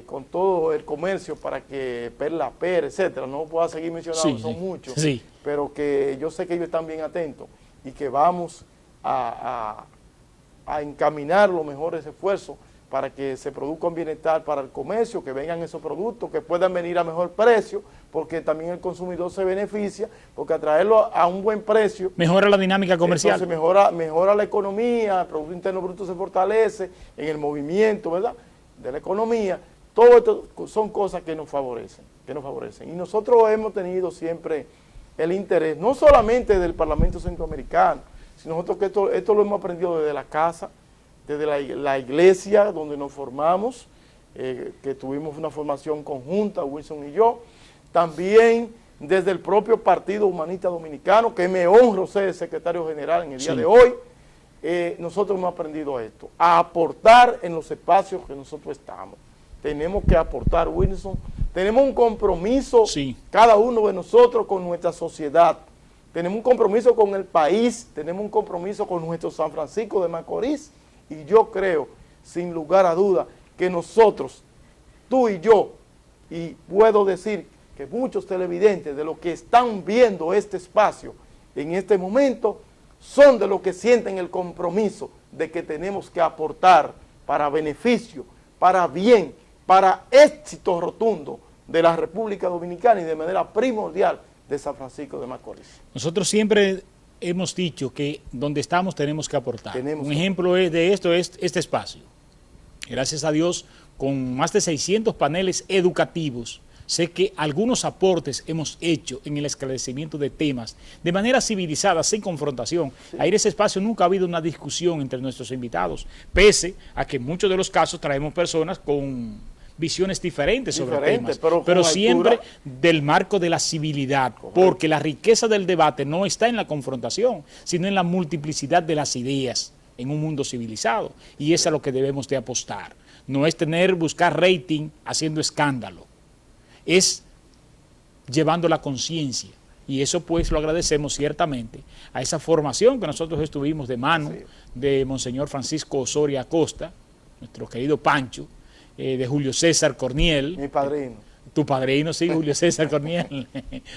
con todo el comercio, para que Perla Pérez, etcétera, no puedo seguir mencionando, son muchos, pero que yo sé que ellos están bien atentos y que vamos a encaminar los mejores esfuerzos para que se produzca un bienestar para el comercio, que vengan esos productos, que puedan venir a mejor precio, porque también el consumidor se beneficia, porque a traerlo a un buen precio mejora la dinámica comercial. Entonces mejora la economía, el Producto Interno Bruto se fortalece en el movimiento, ¿verdad?, de la economía. Todo esto son cosas que nos favorecen, Y nosotros hemos tenido siempre el interés, no solamente del Parlamento Centroamericano, sino nosotros que esto lo hemos aprendido desde la casa, desde la iglesia donde nos formamos, que tuvimos una formación conjunta, Wilson y yo, también desde el propio Partido Humanista Dominicano, que me honro ser el secretario general en el día de hoy. Nosotros hemos aprendido esto, a aportar en los espacios que nosotros estamos. tenemos que aportar, Wilson. Tenemos un compromiso, sí, cada uno de nosotros, con nuestra sociedad. Tenemos un compromiso con el país, tenemos un compromiso con nuestro San Francisco de Macorís. Y yo creo, sin lugar a duda, que nosotros, tú y yo, y puedo decir que muchos televidentes de los que están viendo este espacio en este momento, son de los que sienten el compromiso de que tenemos que aportar para beneficio, para bien, para éxito rotundo de la República Dominicana y de manera primordial de San Francisco de Macorís. Nosotros siempre hemos dicho que donde estamos tenemos que aportar. Un ejemplo de esto es este espacio. Gracias a Dios, con más de 600 paneles educativos, sé que algunos aportes hemos hecho en el esclarecimiento de temas de manera civilizada, sin confrontación. Sí. Ahí en ese espacio nunca ha habido una discusión entre nuestros invitados, pese a que en muchos de los casos traemos personas con visiones diferentes sobre temas, pero siempre del marco de la civilidad, porque la riqueza del debate no está en la confrontación, sino en la multiplicidad de las ideas en un mundo civilizado, y eso es a lo que debemos de apostar. No es buscar rating haciendo escándalo, es llevando la conciencia, y eso pues lo agradecemos ciertamente a esa formación que nosotros estuvimos de mano de Monseñor Francisco Osorio Acosta, nuestro querido Pancho, de Julio César Corniel. Mi padrino. Tu padrino, sí, Julio César Corniel,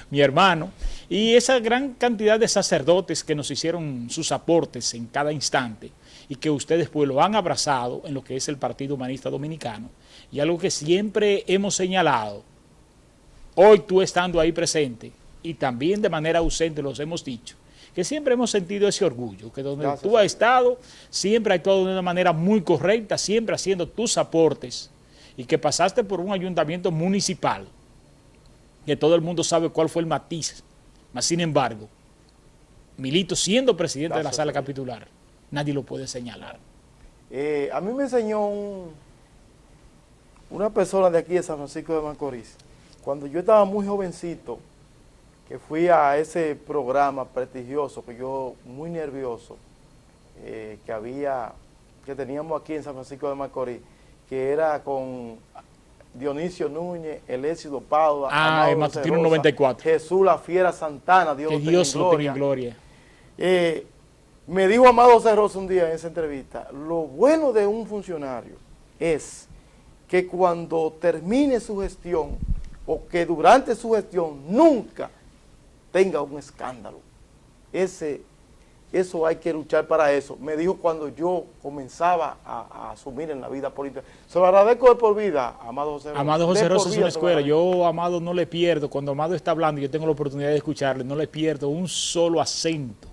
mi hermano, y esa gran cantidad de sacerdotes que nos hicieron sus aportes en cada instante y que ustedes pues lo han abrazado en lo que es el Partido Humanista Dominicano, y algo que siempre hemos señalado, hoy tú estando ahí presente y también de manera ausente los hemos dicho, que siempre hemos sentido ese orgullo, que donde tú has estado, siempre has actuado de una manera muy correcta, siempre haciendo tus aportes, y que pasaste por un ayuntamiento municipal, que todo el mundo sabe cuál fue el matiz, mas sin embargo, Milito siendo presidente de la sala capitular, nadie lo puede señalar. A mí me enseñó una persona de aquí de San Francisco de Macorís, cuando yo estaba muy jovencito, que fui a ese programa prestigioso, que yo muy nervioso, que teníamos aquí en San Francisco de Macorís, que era con Dionisio Núñez, Elécido Paula, el Matutino 94. Jesús la Fiera Santana, Dios lo tenga en gloria. Me dijo Amado José Rosa un día en esa entrevista, lo bueno de un funcionario es que cuando termine su gestión, o que durante su gestión nunca tenga un escándalo. Eso hay que luchar para eso. Me dijo cuando yo comenzaba a asumir en la vida política. Se lo agradezco de por vida, Amado José Rosa. Amado José Rosa es una escuela. Yo, Amado, no le pierdo. Cuando Amado está hablando y yo tengo la oportunidad de escucharle, no le pierdo un solo acento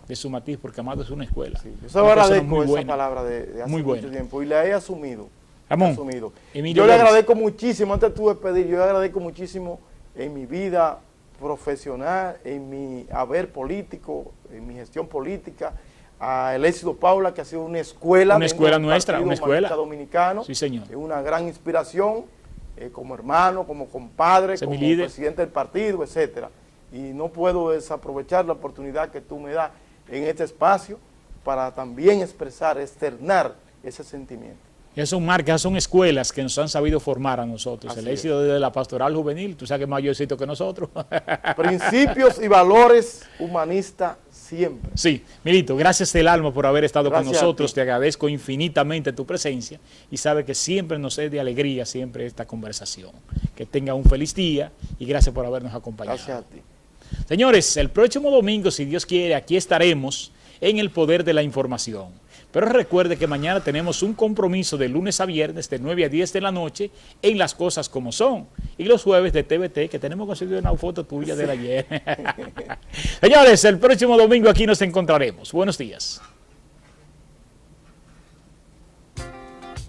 de su matiz, porque Amado es una escuela. Sí, yo se lo agradezco esa palabra de hace mucho tiempo y la he asumido. Yo le agradezco muchísimo, antes de despedir, yo le agradezco muchísimo en mi vida profesional, en mi haber político, en mi gestión política, a Elécido Paula, que ha sido una escuela nuestra, una escuela dominicano. Sí, señor. Es una gran inspiración, como hermano, como compadre, como presidente del partido, etcétera. Y no puedo desaprovechar la oportunidad que tú me das en este espacio para también externar ese sentimiento. Esas son marcas, son escuelas que nos han sabido formar a nosotros. El éxito de la pastoral juvenil, tú sabes que es mayorcito que nosotros. Principios y valores humanistas siempre. Sí, Milito, gracias del alma por haber estado con nosotros. Te agradezco infinitamente tu presencia y sabe que siempre nos es de alegría siempre esta conversación. Que tenga un feliz día y gracias por habernos acompañado. Gracias a ti. Señores, el próximo domingo, si Dios quiere, aquí estaremos en el Poder de la Información. Pero recuerde que mañana tenemos un compromiso de lunes a viernes de 9 a 10 de la noche en Las Cosas Como Son. Y los jueves de TVT, que tenemos conseguido una foto tuya de ayer. Señores, el próximo domingo aquí nos encontraremos. Buenos días.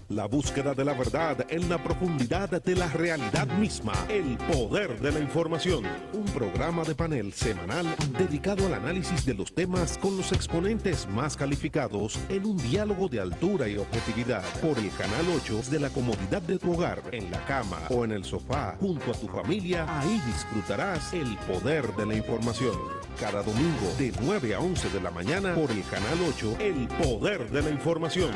La búsqueda de la verdad en la profundidad de la realidad misma. El Poder de la Información. Un programa de panel semanal dedicado al análisis de los temas con los exponentes más calificados en un diálogo de altura y objetividad. Por el Canal 8 de la comodidad de tu hogar, en la cama o en el sofá, junto a tu familia, ahí disfrutarás el Poder de la Información. Cada domingo de 9 a 11 de la mañana por el Canal 8, el Poder de la Información.